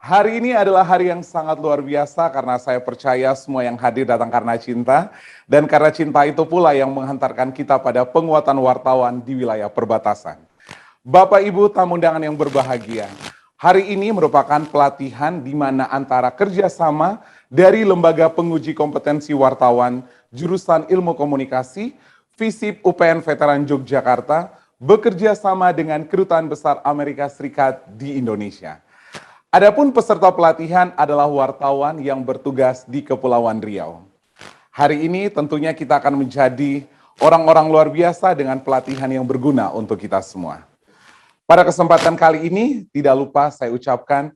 Hari ini adalah hari yang sangat luar biasa karena saya percaya semua yang hadir datang karena cinta. Dan karena cinta itu pula yang menghantarkan kita pada penguatan wartawan di wilayah perbatasan. Bapak Ibu tamu undangan yang berbahagia, hari ini merupakan pelatihan di mana antara kerjasama dari Lembaga Penguji Kompetensi Wartawan jurusan Ilmu Komunikasi, FISIP UPN Veteran Yogyakarta, bekerja sama dengan Kedutaan Besar Amerika Serikat di Indonesia. Adapun peserta pelatihan adalah wartawan yang bertugas di Kepulauan Riau. Hari ini tentunya kita akan menjadi orang-orang luar biasa dengan pelatihan yang berguna untuk kita semua. Pada kesempatan kali ini, tidak lupa saya ucapkan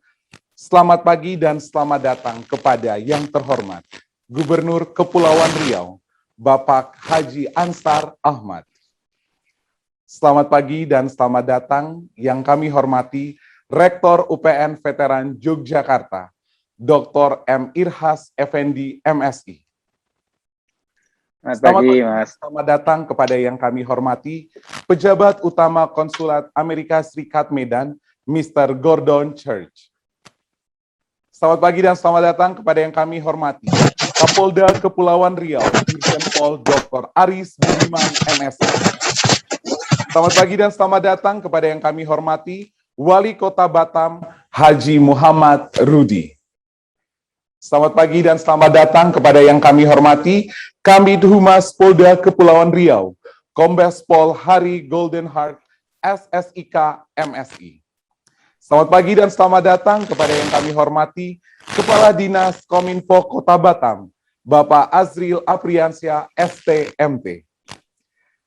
selamat pagi dan selamat datang kepada yang terhormat Gubernur Kepulauan Riau, Bapak Haji Ansar Ahmad. Selamat pagi dan selamat datang yang kami hormati Rektor UPN Veteran Yogyakarta, Dr. M. Irhas Effendi, MSI. Selamat pagi, Mas. Selamat datang kepada yang kami hormati, Pejabat Utama Konsulat Amerika Serikat Medan, Mr. Gordon Church. Selamat pagi dan selamat datang kepada yang kami hormati, Kapolda Kepulauan Riau, Irjen Pol Dr. Aris Budiman, MSI. Selamat pagi dan selamat datang kepada yang kami hormati, Wali Kota Batam, Haji Muhammad Rudi. Selamat pagi dan selamat datang kepada yang kami hormati, Kabid Humas Polda Kepulauan Riau, Kombes Pol Hari Golden Heart, SSIK, MSI. Selamat pagi dan selamat datang kepada yang kami hormati, Kepala Dinas Kominfo Kota Batam, Bapak Azril Apriansyah, STMT.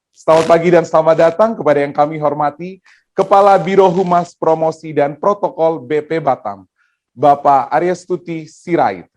Selamat pagi dan selamat datang kepada yang kami hormati, Kepala Biro Humas Promosi dan Protokol BP Batam, Bapak Aryastuti Sirait.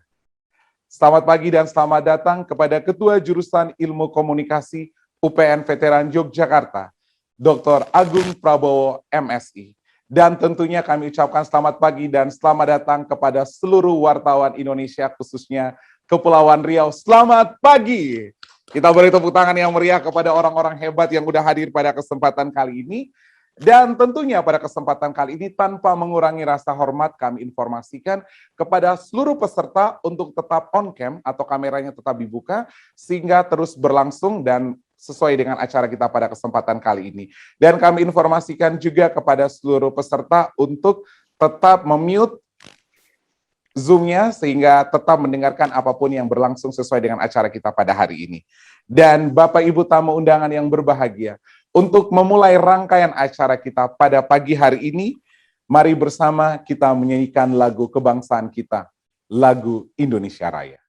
Selamat pagi dan selamat datang kepada Ketua Jurusan Ilmu Komunikasi UPN Veteran Yogyakarta, Dr. Agung Prabowo, MSI. Dan tentunya kami ucapkan selamat pagi dan selamat datang kepada seluruh wartawan Indonesia, khususnya Kepulauan Riau. Selamat pagi! Kita beri tepuk tangan yang meriah kepada orang-orang hebat yang sudah hadir pada kesempatan kali ini. Dan tentunya pada kesempatan kali ini tanpa mengurangi rasa hormat kami informasikan kepada seluruh peserta untuk tetap on cam atau kameranya tetap dibuka sehingga terus berlangsung dan sesuai dengan acara kita pada kesempatan kali ini. Dan kami informasikan juga kepada seluruh peserta untuk tetap memute Zoom-nya sehingga tetap mendengarkan apapun yang berlangsung sesuai dengan acara kita pada hari ini. Dan Bapak Ibu tamu undangan yang berbahagia, untuk memulai rangkaian acara kita pada pagi hari ini, mari bersama kita menyanyikan lagu kebangsaan kita, lagu Indonesia Raya.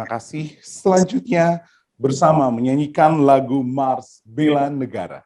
Terima kasih. Selanjutnya bersama menyanyikan lagu Mars Bela Negara.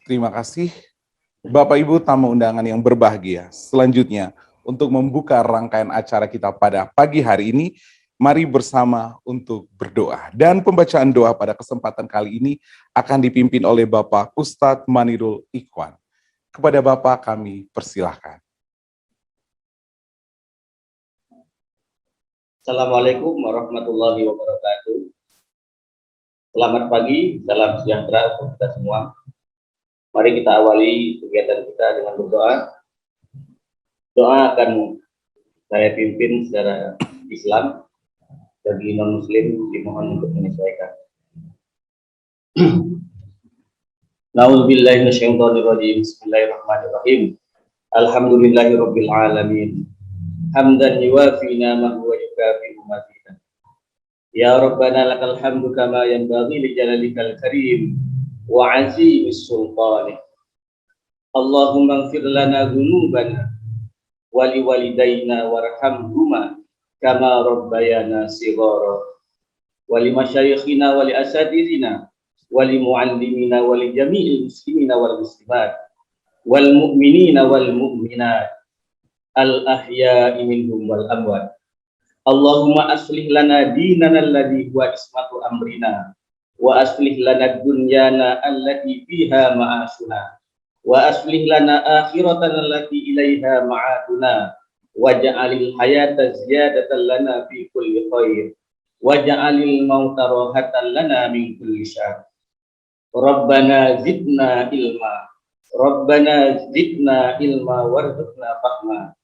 Terima kasih Bapak Ibu tamu undangan yang berbahagia. Selanjutnya, untuk membuka rangkaian acara kita pada pagi hari ini, mari bersama untuk berdoa. Dan pembacaan doa pada kesempatan kali ini akan dipimpin oleh Bapak Ustadz Manirul Ikhwan. Kepada Bapak kami persilahkan. Assalamualaikum warahmatullahi wabarakatuh. Selamat pagi, salam sejahtera untuk kita semua. Mari kita awali kegiatan kita dengan berdoa. Doa akan saya pimpin secara Islam, bagi non-muslim dimohon untuk menyesuaikan. Na'udzubillahi minasyaitonirrajim. Bismillahirrahmanirrahim. Alhamdulillahirabbil alamin. Hamdan yuwafi ni'amahu wa yukafi'u mazidah. Ya Rabbana lakal hamdu kama yanbaghi li jalalikal karim wa 'azimis sultanih. Allahumma ighfir lana dhunubana wa liwalidayna warhamhuma kama rabbayana shighara wa limasyayikhina wa liasatidina wa limuallimina wa li jami'il muslimina wal muslimat wal mu'minina wal mu'minat al-ahya'i minhum wal amwat. Allahumma aslih lana dinana alladhi huwa ismatu amrina wa aslih lana dunyana allati fiha ma'asuna wa aslih lana akhiratana allati ilaiha ma'aduna waj'alil hayata ziyadatan lana fi kulli khair waj'alil mauta rahatan lana min kulli syarr. Rabbana zidna ilma warzuqna fahma.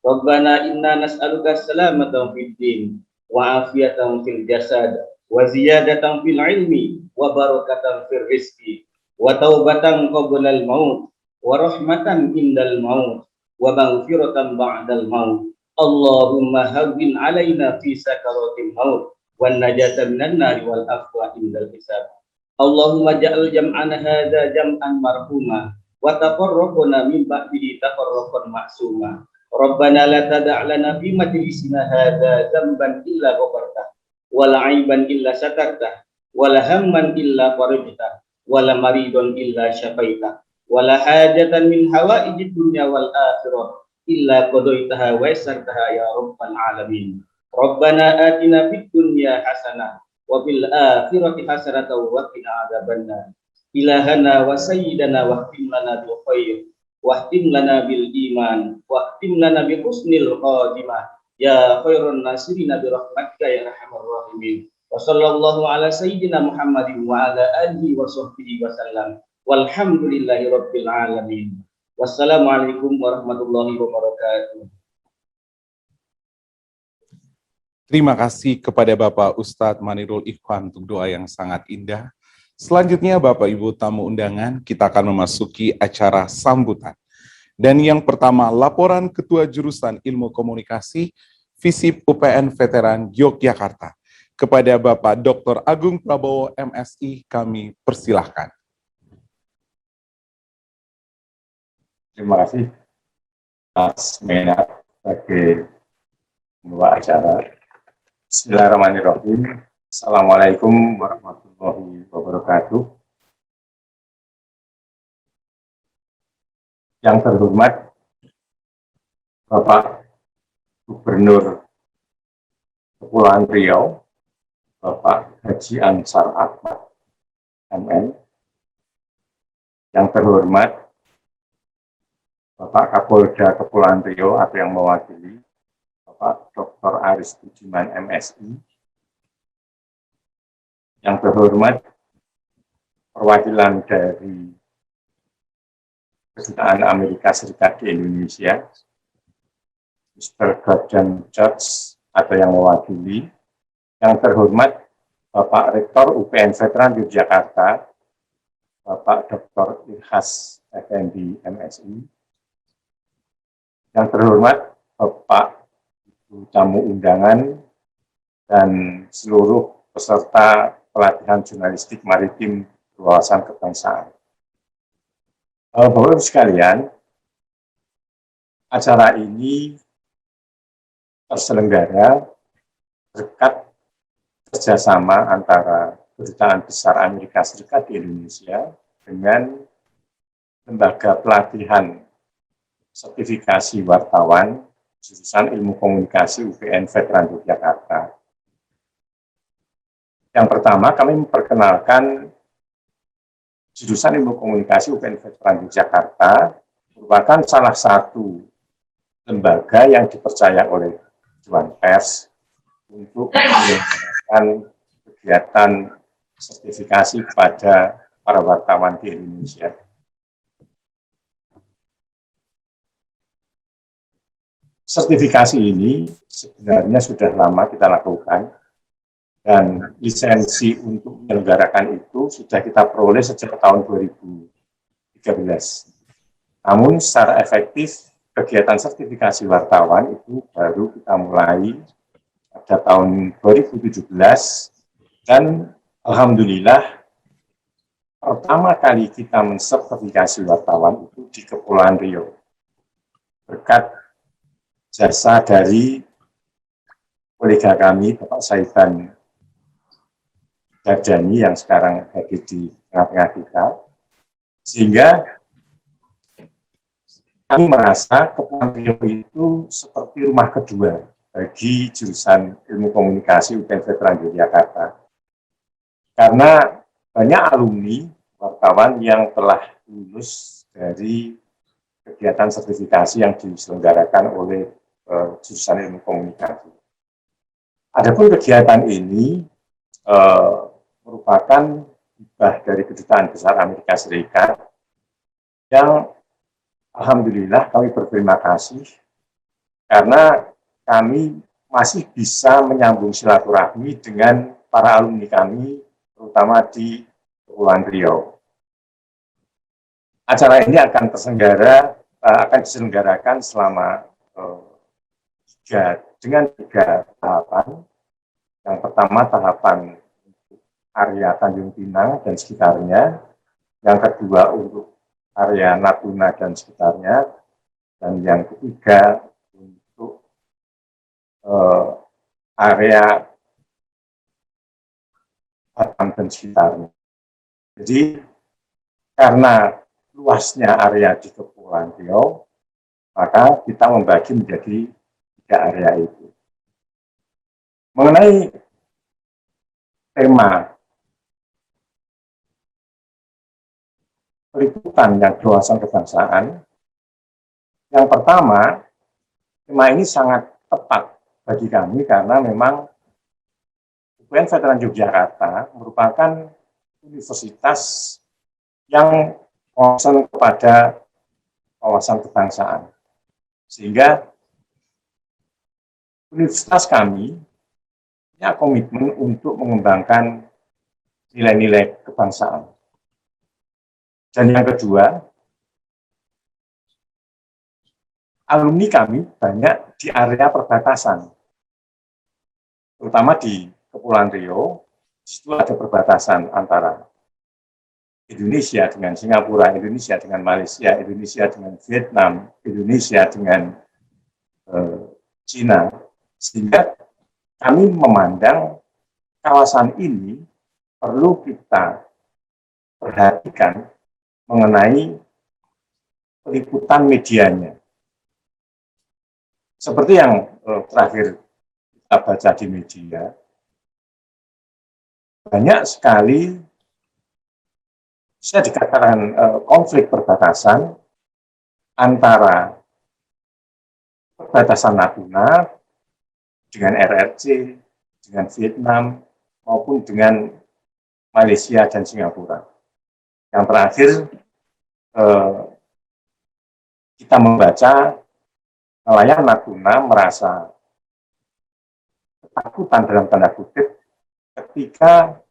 Rabbana inna nas'aluka salamatan fid din wa afiyatan fil jasad wa ziyadatan fil ilmi wa barakatan fil rizqi wa taubatan qablal maut wa rahmatan indal maut wa maghfiratan ba'dal maut. Allahumma hawwin alaina fi sakaratil maut wan najata minan nari wal afwa indal hisab. Allahumma ja'al jam'ana hadza jam'an marhuma wa tafarraquna min ba'dihi tafarraqan ma'suma. Rabbana la tada' lana fi majlisina hadza dzamban illa ghafartah wa la 'aiban illa satartah wa la hamman illa farajtah wa la maridun illa syafaitah wa la hajatan min hawaijid dunya wal akhirah illa qadaitaha wa yassartaha ya rabbal alamin. Rabbana atina fid dunya hasanah wa fil akhirati hasanatan wa qina adzabannar. Ilahana wa sayyidana wa khtim lana bil khair wahtim lana bil iman wahtim lana bi husnil khatimah ya khairun nasirina bi rahmatika ya arhamar rahimin. Wa sallallahu ala sayyidina Muhammadin wa ala alihi wa sahbihi wa sallam walhamdulillahi rabbil alamin. Wassalamualaikum warahmatullahi wabarakatuh. Terima kasih kepada Bapak Ustadz Manirul Ikhwan untuk doa yang sangat indah. Selanjutnya Bapak Ibu tamu undangan, kita akan memasuki acara sambutan. Dan yang pertama, laporan Ketua Jurusan Ilmu Komunikasi FISIP UPN Veteran Yogyakarta. Kepada Bapak Dr. Agung Prabowo MSI, kami persilahkan. Terima kasih atas minat sebagai pembawa acara. Bismillahirrahmanirrahim. Assalamualaikum warahmatullahi wabarakatuh. Yang terhormat Bapak Gubernur Kepulauan Riau, Bapak Haji Ansar Ahmad, MN. Yang terhormat Bapak Kapolda Kepulauan Riau atau yang mewakili Bapak Dr. Aris Budiman MSI. Yang terhormat perwakilan dari Kedutaan Amerika Serikat di Indonesia, Mr. Gordon George atau yang mewakili. Yang terhormat Bapak Rektor UPN Veteran Yogyakarta, Bapak Dr. Ilhas Effendi MSI. Yang terhormat Bapak tamu undangan dan seluruh peserta pelatihan jurnalistik maritim berwawasan kebangsaan. Bapak Ibu sekalian, acara ini terselenggara berkat kerjasama antara Kedutaan Besar Amerika Serikat di Indonesia dengan Lembaga Pelatihan Sertifikasi Wartawan Jurusan Ilmu Komunikasi UPN Veteran Yogyakarta. Yang pertama, kami memperkenalkan Jurusan Ilmu Komunikasi UPN Veteran Yogyakarta merupakan salah satu lembaga yang dipercaya oleh Dewan Pers untuk menyelenggarakan kegiatan sertifikasi kepada para wartawan di Indonesia. Sertifikasi ini sebenarnya sudah lama kita lakukan dan lisensi untuk menyelenggarakan itu sudah kita peroleh sejak tahun 2013. Namun secara efektif kegiatan sertifikasi wartawan itu baru kita mulai pada tahun 2017 dan alhamdulillah pertama kali kita mensertifikasi wartawan itu di Kepulauan Riau berkat jasa dari kolega kami, Bapak Saiban Dardani yang sekarang hadir di tengah-tengah kita, sehingga kami merasa Kepulauan Riau itu seperti rumah kedua bagi jurusan Ilmu Komunikasi UPN Veteran Yogyakarta. Karena banyak alumni wartawan yang telah lulus dari kegiatan sertifikasi yang diselenggarakan oleh jurusan Ilmu Komunikasi. Adapun kegiatan ini merupakan hibah dari Kedutaan Besar Amerika Serikat yang alhamdulillah kami berterima kasih karena kami masih bisa menyambung silaturahmi dengan para alumni kami, terutama di Kepulauan Riau. Acara ini akan diselenggarakan selama dengan tiga tahapan. Yang pertama tahapan untuk area Tanjung Pinang dan sekitarnya, yang kedua untuk area Natuna dan sekitarnya, dan yang ketiga untuk area Batam dan sekitarnya. Jadi karena luasnya area di Kepulauan Riau, maka kita membagi menjadi tiga area itu. Mengenai tema peliputan yang berwawasan kebangsaan, yang pertama, tema ini sangat tepat bagi kami karena memang UPN Veteran Yogyakarta merupakan universitas yang concern kepada wawasan kebangsaan. Sehingga universitas kami punya komitmen untuk mengembangkan nilai-nilai kebangsaan. Dan yang kedua, alumni kami banyak di area perbatasan, terutama di Kepulauan Riau. Di situ ada perbatasan antara Indonesia dengan Singapura, Indonesia dengan Malaysia, Indonesia dengan Vietnam, Indonesia dengan Cina, sehingga kami memandang kawasan ini perlu kita perhatikan mengenai peliputan medianya. Seperti yang terakhir kita baca di media, banyak sekali bisa dikatakan konflik perbatasan antara perbatasan Natuna dengan RRC, dengan Vietnam, maupun dengan Malaysia dan Singapura. Yang terakhir, kita membaca nelayan Natuna merasa ketakutan dalam tanda kutip ketika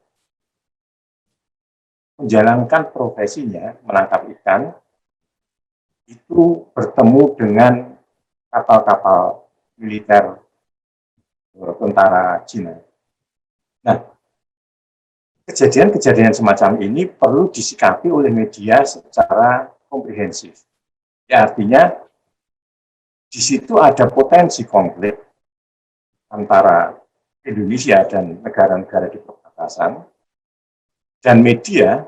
menjalankan profesinya menangkap ikan, itu bertemu dengan kapal-kapal militer tentara Cina. Nah, kejadian-kejadian semacam ini perlu disikapi oleh media secara komprehensif. Ya, artinya di situ ada potensi konflik antara Indonesia dan negara-negara di perbatasan, dan media,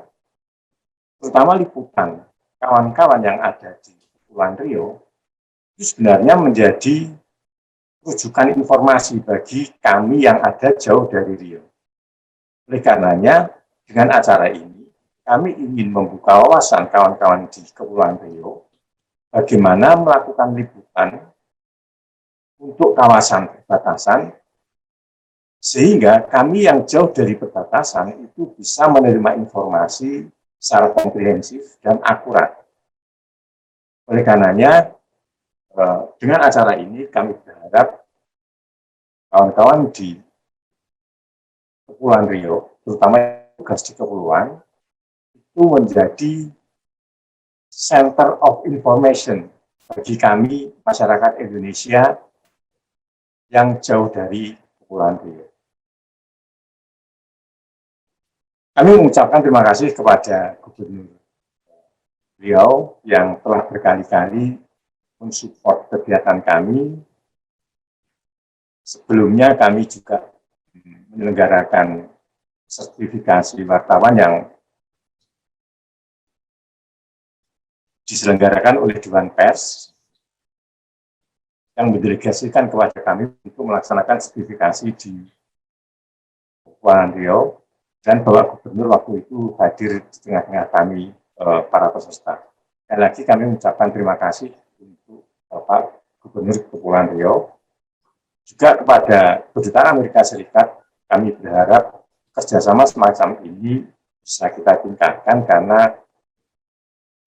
terutama liputan kawan-kawan yang ada di Kepulauan Riau, itu sebenarnya menjadi rujukan informasi bagi kami yang ada jauh dari Riau. Oleh karenanya, dengan acara ini, kami ingin membuka wawasan kawan-kawan di Kepulauan Riau bagaimana melakukan liputan untuk kawasan perbatasan, sehingga kami yang jauh dari perbatasan itu bisa menerima informasi secara komprehensif dan akurat. Oleh karenanya, dengan acara ini kami berharap kawan-kawan di Kepulauan Riau, terutama tugas di kepulauan, itu menjadi center of information bagi kami masyarakat Indonesia yang jauh dari Kepulauan Riau. Kami mengucapkan terima kasih kepada Gubernur Riau yang telah berkali-kali mensupport kegiatan kami. Sebelumnya kami juga menyelenggarakan sertifikasi wartawan yang diselenggarakan oleh Dewan Pers yang mendelegasikan kepada kami untuk melaksanakan sertifikasi di Kepulauan Riau, dan Bapak Gubernur waktu itu hadir di tengah-tengah kami para peserta. Dan lagi kami mengucapkan terima kasih untuk Bapak Gubernur Kepulauan Riau. Juga kepada Kedutaan Amerika Serikat, kami berharap kerjasama semacam ini bisa kita tingkatkan, karena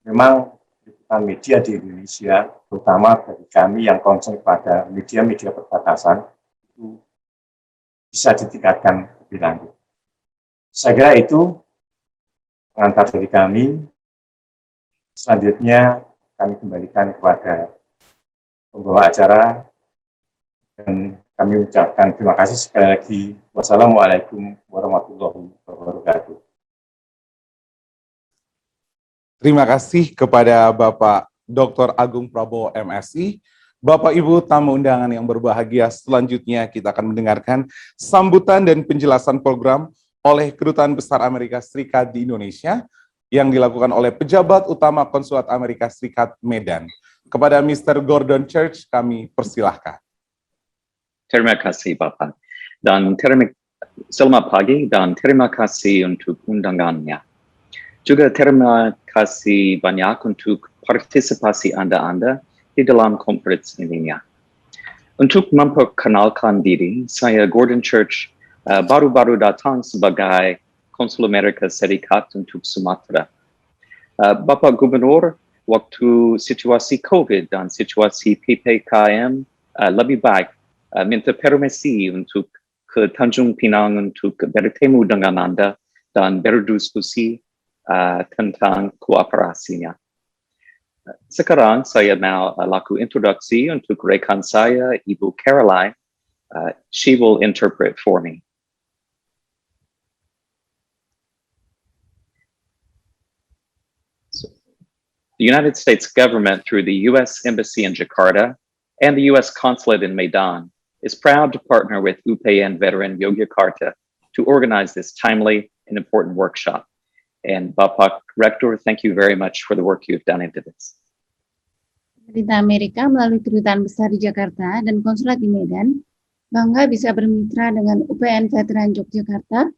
memang liputan media di Indonesia, terutama bagi kami yang concern pada media-media perbatasan, itu bisa ditingkatkan lebih lanjut. Saya kira itu pengantar dari kami. Selanjutnya kami kembalikan kepada pembawa acara, dan kami ucapkan terima kasih sekali lagi. Wassalamualaikum warahmatullahi wabarakatuh. Terima kasih kepada Bapak Dr. Agung Prabowo MSI. Bapak Ibu tamu undangan yang berbahagia, selanjutnya kita akan mendengarkan sambutan dan penjelasan program oleh Kedutaan Besar Amerika Serikat di Indonesia yang dilakukan oleh pejabat utama Konsulat Amerika Serikat Medan. Kepada Mr. Gordon Church kami persilahkan. Terima kasih Bapak, dan selamat pagi dan terima kasih untuk undangannya. Juga terima kasih banyak untuk partisipasi Anda di dalam konferensi ini. Untuk memperkenalkan diri, saya Gordon Church, baru-baru datang sebagai Konsul Amerika Serikat untuk Sumatera. Bapak Gubernur, waktu situasi COVID dan situasi PPKM lebih baik, minta permisi untuk ke Tanjung Pinang untuk bertemu dengan Anda dan berdiskusi tentang kooperasinya. Sekarang saya mau laku introduksi untuk rekan saya, Ibu Caroline. She will interpret for me. The United States government, through the U.S. Embassy in Jakarta and the U.S. Consulate in Medan, is proud to partner with UPN veteran Yogyakarta to organize this timely and important workshop. And Bapak Rector, thank you very much for the work you've done into this. Pemerintah Amerika melalui Kedutaan Besar di Jakarta dan Konsulat di Medan bangga bisa bermitra dengan UPN Veteran Yogyakarta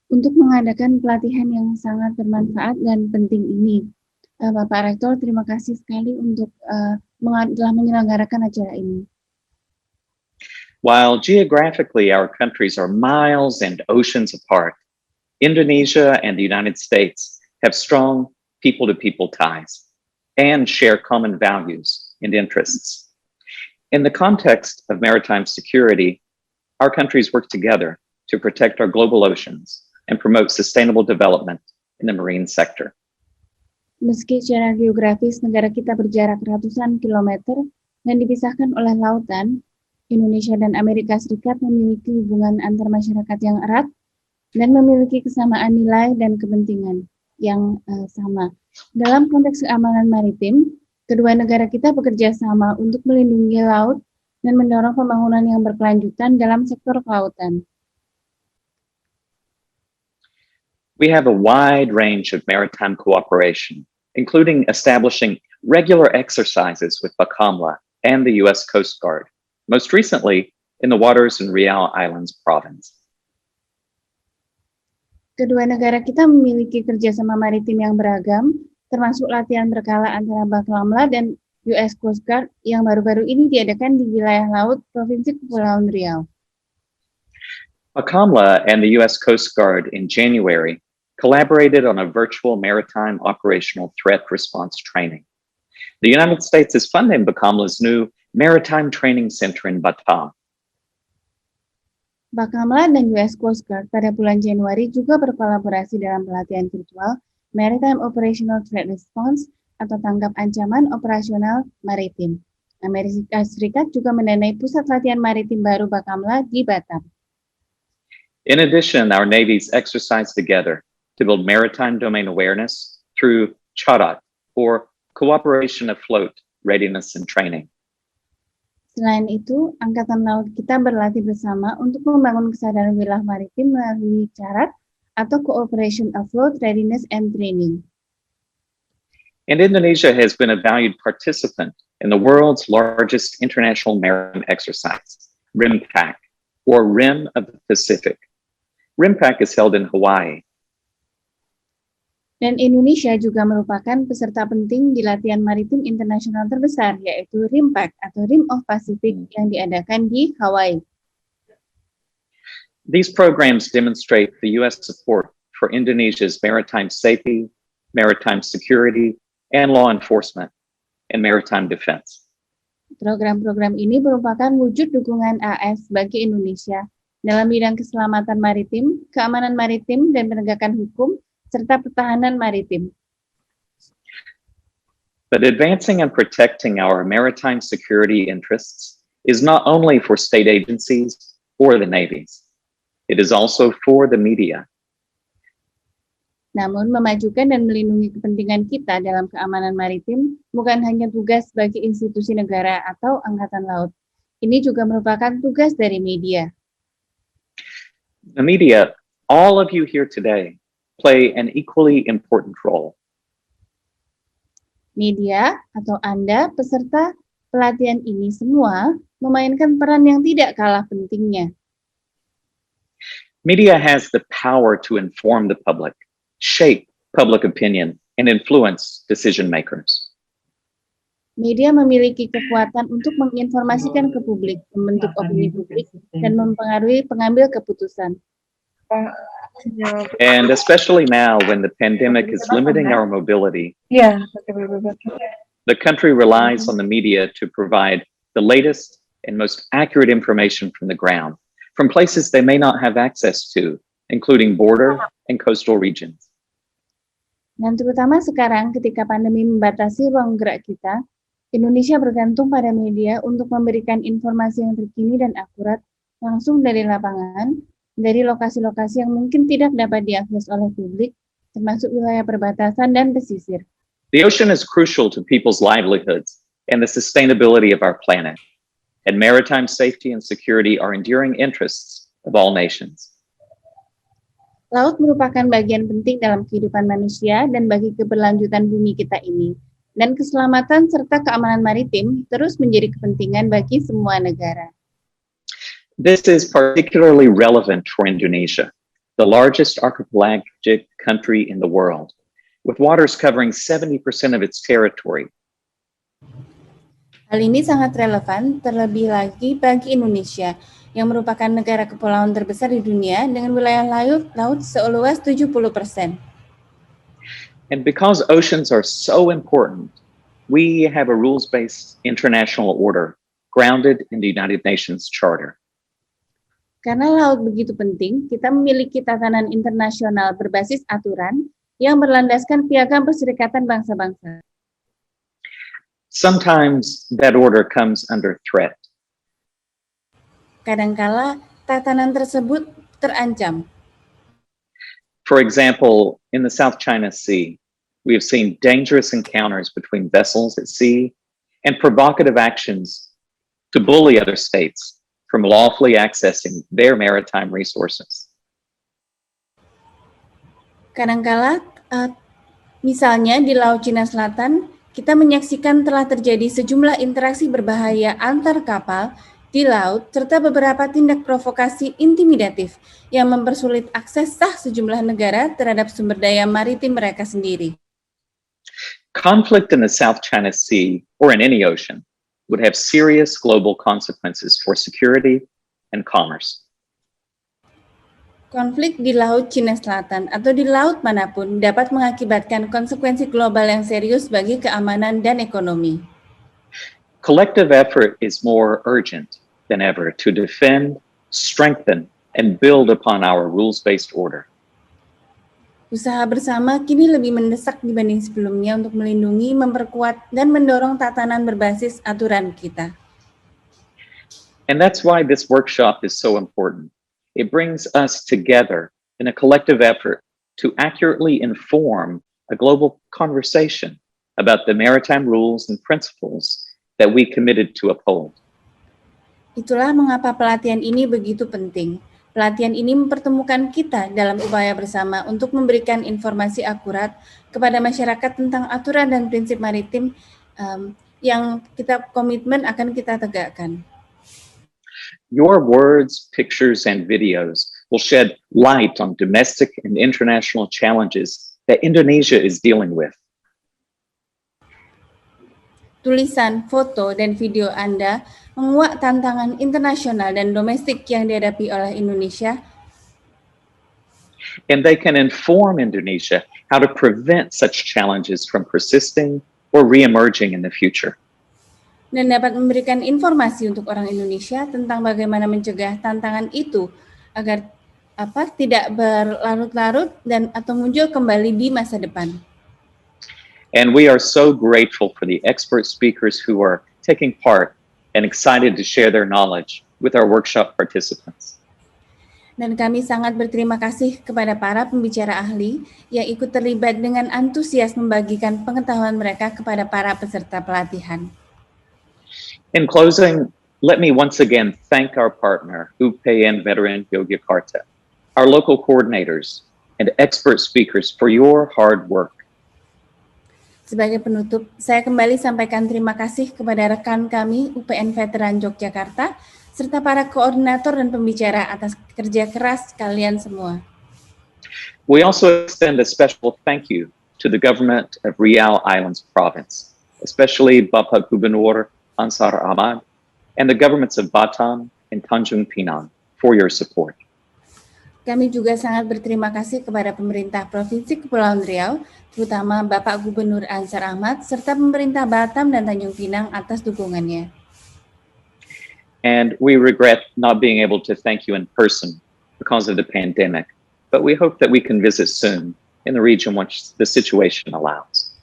untuk mengadakan pelatihan yang sangat bermanfaat dan penting ini. Bapak Rektor, terima kasih sekali untuk telah menyelenggarakan acara ini. While geographically our countries are miles and oceans apart, Indonesia and the United States have strong people-to-people ties and share common values and interests. In the context of maritime security, our countries work together to protect our global oceans and promote sustainable development in the marine sector. Meski secara geografis negara kita berjarak ratusan kilometer dan dipisahkan oleh lautan, Indonesia dan Amerika Serikat memiliki hubungan antar masyarakat yang erat dan memiliki kesamaan nilai dan kepentingan yang sama. Dalam konteks keamanan maritim, kedua negara kita bekerja sama untuk melindungi laut dan mendorong pembangunan yang berkelanjutan dalam sektor kelautan. We have a wide range of maritime cooperation, including establishing regular exercises with Bakamla and the U.S. Coast Guard, most recently in the waters in Riau Islands province. Kedua negara kita memiliki kerjasama maritim yang beragam, termasuk latihan berkala antara Bakamla dan U.S. Coast Guard yang baru-baru ini diadakan di wilayah laut Provinsi Kepulauan Riau. Bakamla and the U.S. Coast Guard in January collaborated on a virtual maritime operational threat response training. The United States is funding Bakamla's new maritime training center in Batam. Bakamla dan U.S. Coast Guard pada bulan Januari juga berkolaborasi dalam pelatihan virtual Maritime Operational Threat Response atau tanggap ancaman operasional maritim. Amerika Serikat juga mendanai pusat latihan maritim baru Bakamla di Batam. In addition, our navies exercise together to build maritime domain awareness through CHARAT, or Cooperation Afloat Readiness and Training. Selain itu, Angkatan Laut kita berlatih bersama untuk membangun kesadaran wilayah maritim melalui CHARAT atau Cooperation Afloat Readiness and Training. And Indonesia has been a valued participant in the world's largest international maritime exercise, RIMPAC, or Rim of the Pacific. RIMPAC is held in Hawaii. Dan Indonesia juga merupakan peserta penting di latihan maritim internasional terbesar, yaitu RIMPAC atau Rim of Pacific yang diadakan di Hawaii. These programs demonstrate the U.S. support for Indonesia's maritime safety, maritime security, and law enforcement and maritime defense. Program-program ini merupakan wujud dukungan AS bagi Indonesia dalam bidang keselamatan maritim, keamanan maritim, dan penegakan hukum, serta pertahanan maritim. But advancing and protecting our maritime security interests is not only for state agencies or the navies. It is also for the media. Namun, memajukan dan melindungi kepentingan kita dalam keamanan maritim bukan hanya tugas bagi institusi negara atau angkatan laut. Ini juga merupakan tugas dari media. The media, all of you here today, play an equally important role. Media atau Anda peserta pelatihan ini semua memainkan peran yang tidak kalah pentingnya. Media has the power to inform the public, shape public opinion, and influence decision makers. Media memiliki kekuatan untuk menginformasikan ke publik, membentuk opini publik, dan mempengaruhi pengambil keputusan. And especially now when the pandemic is limiting our mobility, the country relies on the media to provide the latest and most accurate information from the ground from places they may not have access to, including border and coastal regions. Dan terutama sekarang ketika pandemi membatasi ruang gerak kita, Indonesia bergantung pada media untuk memberikan informasi yang terkini dan akurat langsung dari lapangan, dari lokasi-lokasi yang mungkin tidak dapat diakses oleh publik, termasuk wilayah perbatasan dan pesisir. The ocean is crucial to people's livelihoods and the sustainability of our planet, and maritime safety and security are enduring interests of all nations. Laut merupakan bagian penting dalam kehidupan manusia dan bagi keberlanjutan bumi kita ini. Dan keselamatan serta keamanan maritim terus menjadi kepentingan bagi semua negara. This is particularly relevant for Indonesia, the largest archipelagic country in the world, with waters covering 70% of its territory. Hal ini sangat relevan, terlebih lagi bagi Indonesia, yang merupakan negara kepulauan terbesar di dunia dengan wilayah laut seluas 70%. And because oceans are so important, we have a rules-based international order grounded in the United Nations Charter. Karena laut begitu penting, kita memiliki tatanan internasional berbasis aturan yang berlandaskan Piagam Perserikatan Bangsa-Bangsa. Sometimes that order comes under threat. Kadangkala tatanan tersebut terancam. For example, in the South China Sea, we have seen dangerous encounters between vessels at sea and provocative actions to bully other states from lawfully accessing their maritime resources. Kadangkala, misalnya di Laut Cina Selatan, kita menyaksikan telah terjadi sejumlah interaksi berbahaya antar kapal di laut, serta beberapa tindak provokasi intimidatif yang mempersulit akses sah sejumlah negara terhadap sumber daya maritim mereka sendiri. Conflict in the South China Sea or in any ocean would have serious global consequences for security and commerce. Konflik di Laut Cina Selatan atau di laut manapun dapat mengakibatkan konsekuensi global yang serius bagi keamanan dan ekonomi. Collective effort is more urgent than ever to defend, strengthen, and build upon our rules-based order. Usaha bersama kini lebih mendesak dibanding sebelumnya untuk melindungi, memperkuat, dan mendorong tatanan berbasis aturan kita. And that's why this workshop is so important. It brings us together in a collective effort to accurately inform a global conversation about the maritime rules and principles that we committed to uphold. Itulah mengapa pelatihan ini begitu penting. Pelatihan ini mempertemukan kita dalam upaya bersama untuk memberikan informasi akurat kepada masyarakat tentang aturan dan prinsip maritim yang kita komitmen akan kita tegakkan. Your words, pictures, and videos will shed light on domestic and international challenges that Indonesia is dealing with. Tulisan, foto, dan video Anda menguak tantangan internasional dan domestik yang dihadapi oleh Indonesia. And they can inform Indonesia how to prevent such challenges from persisting or re-emerging in the future. Dan dapat memberikan informasi untuk orang Indonesia tentang bagaimana mencegah tantangan itu agar tidak berlarut-larut dan atau muncul kembali di masa depan. And we are so grateful for the expert speakers who are taking part and excited to share their knowledge with our workshop participants. Dan kami sangat berterima kasih kepada para pembicara ahli yang ikut terlibat dengan antusias membagikan pengetahuan mereka kepada para peserta pelatihan. In closing, let me once again thank our partner, UPN Veteran Yogyakarta, our local coordinators, and expert speakers for your hard work. Sebagai penutup, saya kembali sampaikan terima kasih kepada rekan kami UPN Veteran Yogyakarta, serta para koordinator dan pembicara atas kerja keras kalian semua. We also extend a special thank you to the government of Riau Islands Province, especially Bapak Gubernur Ansar Ahmad, and the governments of Batam and Tanjung Pinang for your support. Kami juga sangat berterima kasih kepada pemerintah Provinsi Kepulauan Riau, terutama Bapak Gubernur Ansar Ahmad, serta pemerintah Batam dan Tanjung Pinang atas dukungannya. And we regret not being able to thank you in person because of the pandemic, but we hope that we can visit soon in the region which the situation allows.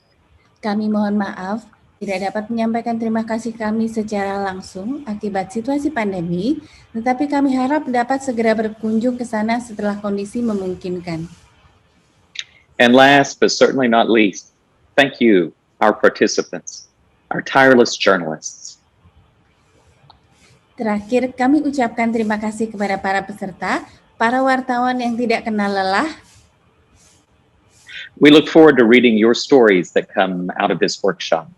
Kami mohon maaf tidak dapat menyampaikan terima kasih kami secara langsung akibat situasi pandemi, tetapi kami harap dapat segera berkunjung ke sana setelah kondisi memungkinkan. And last but certainly not least, thank you, our participants, our tireless journalists. Terakhir, kami ucapkan terima kasih kepada para peserta, para wartawan yang tidak kenal lelah. We look forward to reading your stories that come out of this workshop.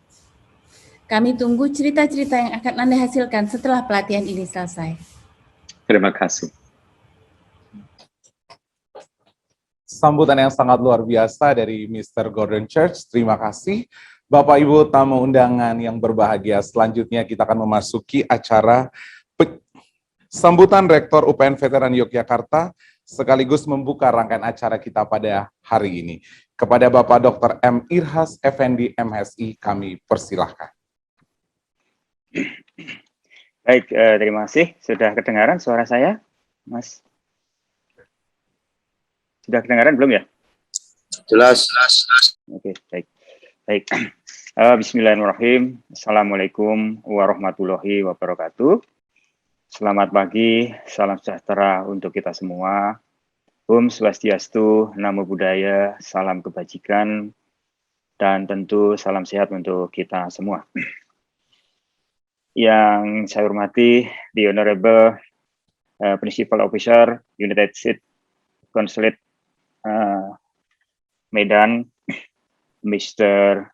Kami tunggu cerita-cerita yang akan Anda hasilkan setelah pelatihan ini selesai. Terima kasih. Sambutan yang sangat luar biasa dari Mr. Gordon Church. Terima kasih. Bapak Ibu tamu undangan yang berbahagia, selanjutnya kita akan memasuki acara sambutan Rektor UPN Veteran Yogyakarta sekaligus membuka rangkaian acara kita pada hari ini. Kepada Bapak Dr. M. Irhas Effendi, MSI, kami persilahkan. Baik, terima kasih. Sudah kedengaran suara saya, Mas? Sudah kedengaran belum ya? Jelas. Oke, baik. Bismillahirrahmanirrahim. Assalamualaikum warahmatullahi wabarakatuh. Selamat pagi, salam sejahtera untuk kita semua. Om Swastiastu, Namo Buddhaya, salam kebajikan, dan tentu salam sehat untuk kita semua. Yang saya hormati, the Honorable Principal Officer, United States Consulate Medan, Mr.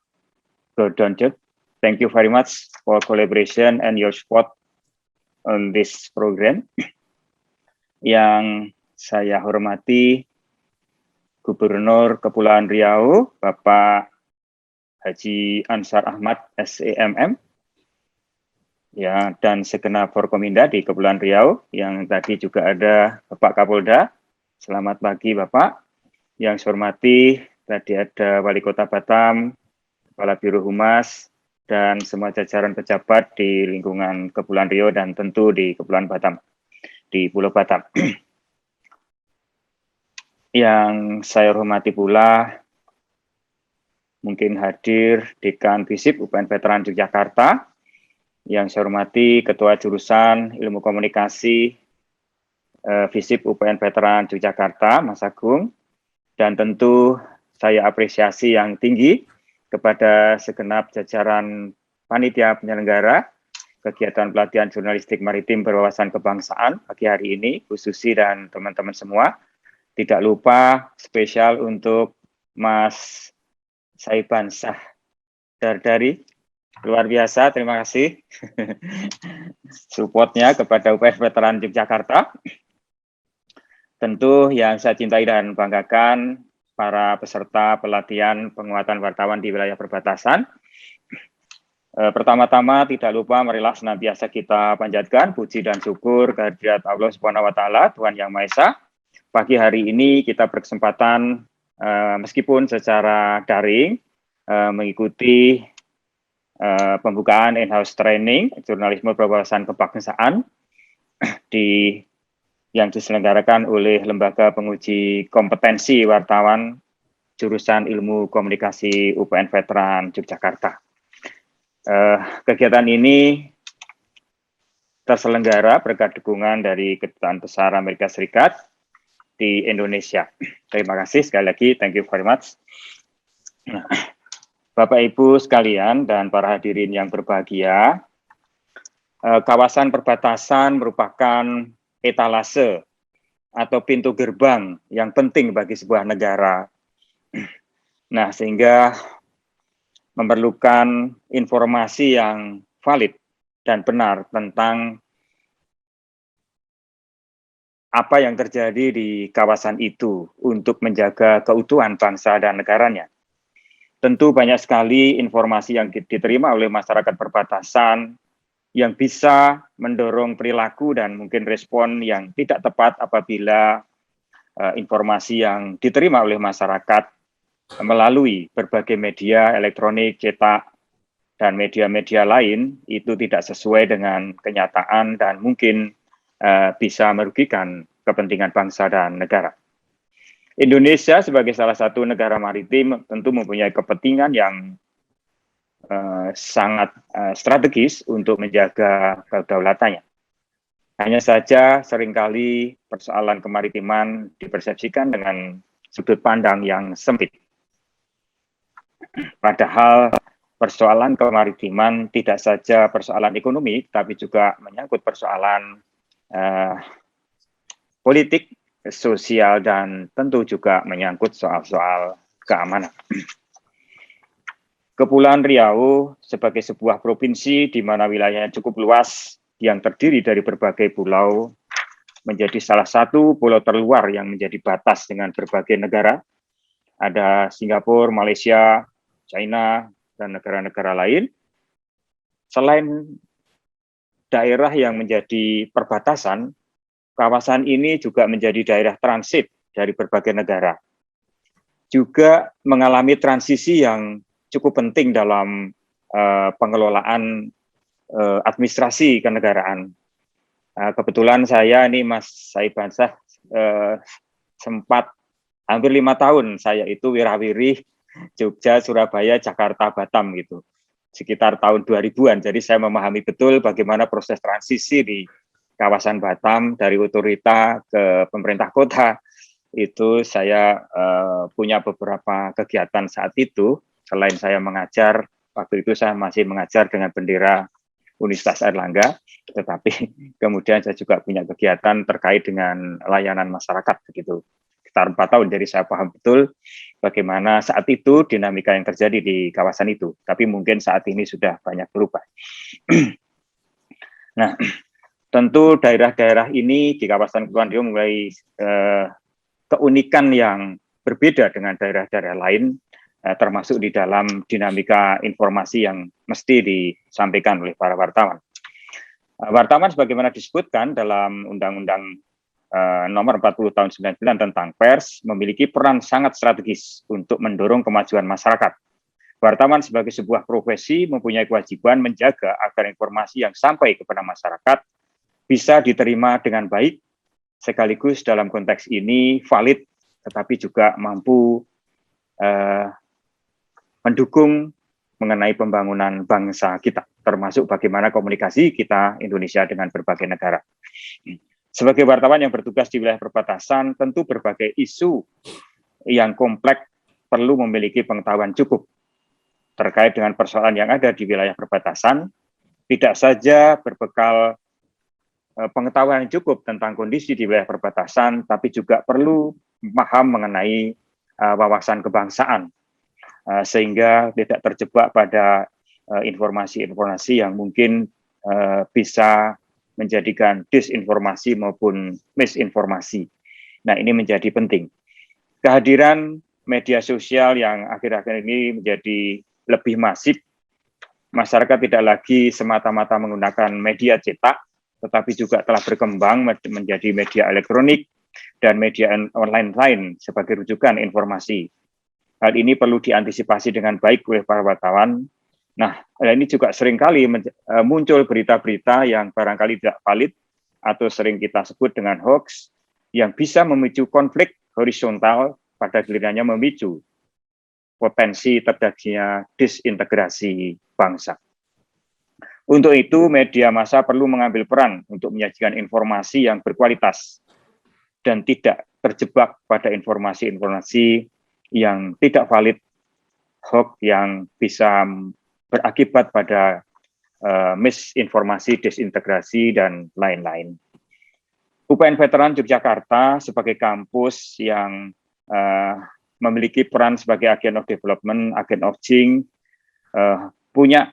Gordon Church. Thank you very much for collaboration and your support on this program. Yang saya hormati, Gubernur Kepulauan Riau, Bapak Haji Ansar Ahmad, SEMM, ya, dan segenap Forkominda di Kepulauan Riau, yang tadi juga ada Bapak Kapolda. Selamat pagi, Bapak. Yang saya hormati, tadi ada Wali Kota Batam, Kepala Biro Humas, dan semua jajaran pejabat di lingkungan Kepulauan Riau dan tentu di Kepulauan Batam, di Pulau Batam. Yang saya hormati pula, mungkin hadir Dekan Visip UPN Veteran Yogyakarta, yang saya hormati Ketua Jurusan Ilmu Komunikasi Visip UPN Veteran Yogyakarta, Mas Agung, dan tentu saya apresiasi yang tinggi kepada segenap jajaran panitia penyelenggara kegiatan pelatihan jurnalistik maritim berwawasan kebangsaan pagi hari ini, Bu Susi dan teman-teman semua. Tidak lupa spesial untuk Mas Saiban Syah Dardari. Luar biasa, terima kasih supportnya kepada UPN Veteran Yogyakarta. Tentu yang saya cintai dan banggakan para peserta pelatihan penguatan wartawan di wilayah perbatasan. Pertama-tama tidak lupa marilah senantiasa kita panjatkan puji dan syukur kehadirat Allah Subhanahu wa taala, Tuhan Yang Maha Esa. Pagi hari ini kita berkesempatan meskipun secara daring mengikuti pembukaan in-house training jurnalisme berwawasan kebangsaan yang diselenggarakan oleh Lembaga Penguji Kompetensi Wartawan Jurusan Ilmu Komunikasi UPN Veteran Yogyakarta. Kegiatan ini terselenggara berkat dukungan dari Kedutaan Besar Amerika Serikat di Indonesia. Terima kasih sekali lagi, thank you very much. Bapak Ibu sekalian dan para hadirin yang berbahagia, kawasan perbatasan merupakan etalase atau pintu gerbang yang penting bagi sebuah negara. Nah, sehingga memerlukan informasi yang valid dan benar tentang apa yang terjadi di kawasan itu untuk menjaga keutuhan bangsa dan negaranya. Tentu banyak sekali informasi yang diterima oleh masyarakat perbatasan yang bisa mendorong perilaku dan mungkin respon yang tidak tepat apabila informasi yang diterima oleh masyarakat melalui berbagai media elektronik, cetak, dan media-media lain itu tidak sesuai dengan kenyataan dan mungkin bisa merugikan kepentingan bangsa dan negara. Indonesia sebagai salah satu negara maritim tentu mempunyai kepentingan yang sangat strategis untuk menjaga kedaulatannya. Hanya saja seringkali persoalan kemaritiman dipersepsikan dengan sudut pandang yang sempit. Padahal persoalan kemaritiman tidak saja persoalan ekonomi, tapi juga menyangkut persoalan politik, sosial, dan tentu juga menyangkut soal-soal keamanan. Kepulauan Riau sebagai sebuah provinsi di mana wilayahnya cukup luas yang terdiri dari berbagai pulau menjadi salah satu pulau terluar yang menjadi batas dengan berbagai negara. Ada Singapura, Malaysia, China, dan negara-negara lain. Selain daerah yang menjadi perbatasan, kawasan ini juga menjadi daerah transit dari berbagai negara. Juga mengalami transisi yang cukup penting dalam pengelolaan administrasi kenegaraan. Kebetulan saya ini Mas Said Bansah sempat hampir 5 tahun saya itu wirawiri Jogja, Surabaya, Jakarta, Batam gitu. Sekitar tahun 2000-an. Jadi saya memahami betul bagaimana proses transisi di kawasan Batam dari otorita ke pemerintah kota. Itu saya punya beberapa kegiatan saat itu. Selain saya mengajar, waktu itu saya masih mengajar dengan bendera Universitas Airlangga, tetapi kemudian saya juga punya kegiatan terkait dengan layanan masyarakat begitu. Sekitar 4 tahun, jadi saya paham betul bagaimana saat itu dinamika yang terjadi di kawasan itu. Tapi mungkin saat ini sudah banyak berubah. Nah, tentu daerah-daerah ini di kawasan Kepulauan Riau mulai keunikan yang berbeda dengan daerah-daerah lain, termasuk di dalam dinamika informasi yang mesti disampaikan oleh para wartawan. Wartawan sebagaimana disebutkan dalam Undang-Undang Nomor 40 Tahun 99 tentang pers memiliki peran sangat strategis untuk mendorong kemajuan masyarakat. Wartawan sebagai sebuah profesi mempunyai kewajiban menjaga agar informasi yang sampai kepada masyarakat bisa diterima dengan baik, sekaligus dalam konteks ini valid, tetapi juga mampu mendukung mengenai pembangunan bangsa kita, termasuk bagaimana komunikasi kita Indonesia dengan berbagai negara. Sebagai wartawan yang bertugas di wilayah perbatasan, tentu berbagai isu yang kompleks perlu memiliki pengetahuan cukup terkait dengan persoalan yang ada di wilayah perbatasan, tidak saja berbekal pengetahuan yang cukup tentang kondisi di wilayah perbatasan, tapi juga perlu paham mengenai wawasan kebangsaan, sehingga tidak terjebak pada informasi-informasi yang mungkin bisa menjadikan disinformasi maupun misinformasi. Nah, ini menjadi penting. Kehadiran media sosial yang akhir-akhir ini menjadi lebih masif, masyarakat tidak lagi semata-mata menggunakan media cetak, tetapi juga telah berkembang menjadi media elektronik dan media online lain sebagai rujukan informasi. Hal ini perlu diantisipasi dengan baik oleh para wartawan. Nah, ini juga seringkali muncul berita-berita yang barangkali tidak valid atau sering kita sebut dengan hoax yang bisa memicu konflik horizontal, pada gilirannya memicu potensi terjadinya disintegrasi bangsa. Untuk itu, media massa perlu mengambil peran untuk menyajikan informasi yang berkualitas dan tidak terjebak pada informasi-informasi yang tidak valid, hoax yang bisa berakibat pada misinformasi, disintegrasi, dan lain-lain. UPN Veteran Yogyakarta sebagai kampus yang memiliki peran sebagai agen of development, agen of change, punya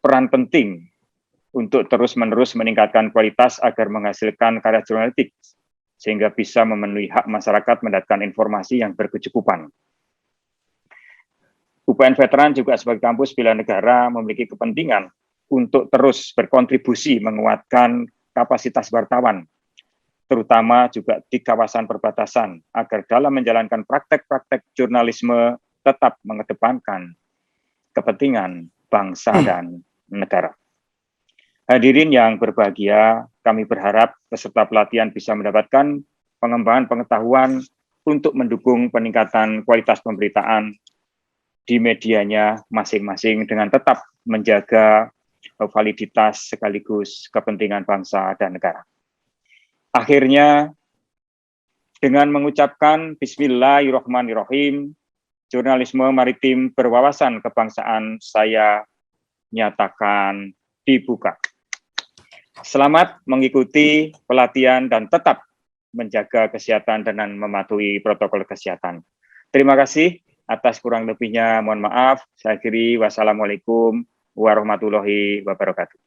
peran penting untuk terus-menerus meningkatkan kualitas agar menghasilkan karya jurnalistik, sehingga bisa memenuhi hak masyarakat mendapatkan informasi yang berkecukupan. UPN Veteran juga sebagai kampus bela negara memiliki kepentingan untuk terus berkontribusi menguatkan kapasitas wartawan, terutama juga di kawasan perbatasan, agar dalam menjalankan praktek-praktek jurnalisme tetap mengedepankan kepentingan bangsa dan negara. Hadirin yang berbahagia, kami berharap peserta pelatihan bisa mendapatkan pengembangan pengetahuan untuk mendukung peningkatan kualitas pemberitaan di medianya masing-masing dengan tetap menjaga validitas sekaligus kepentingan bangsa dan negara. Akhirnya, dengan mengucapkan Bismillahirrahmanirrahim, jurnalisme maritim berwawasan kebangsaan saya nyatakan dibuka. Selamat mengikuti pelatihan dan tetap menjaga kesehatan dengan mematuhi protokol kesehatan. Terima kasih atas kurang lebihnya, mohon maaf. Saya akhiri, wassalamualaikum warahmatullahi wabarakatuh.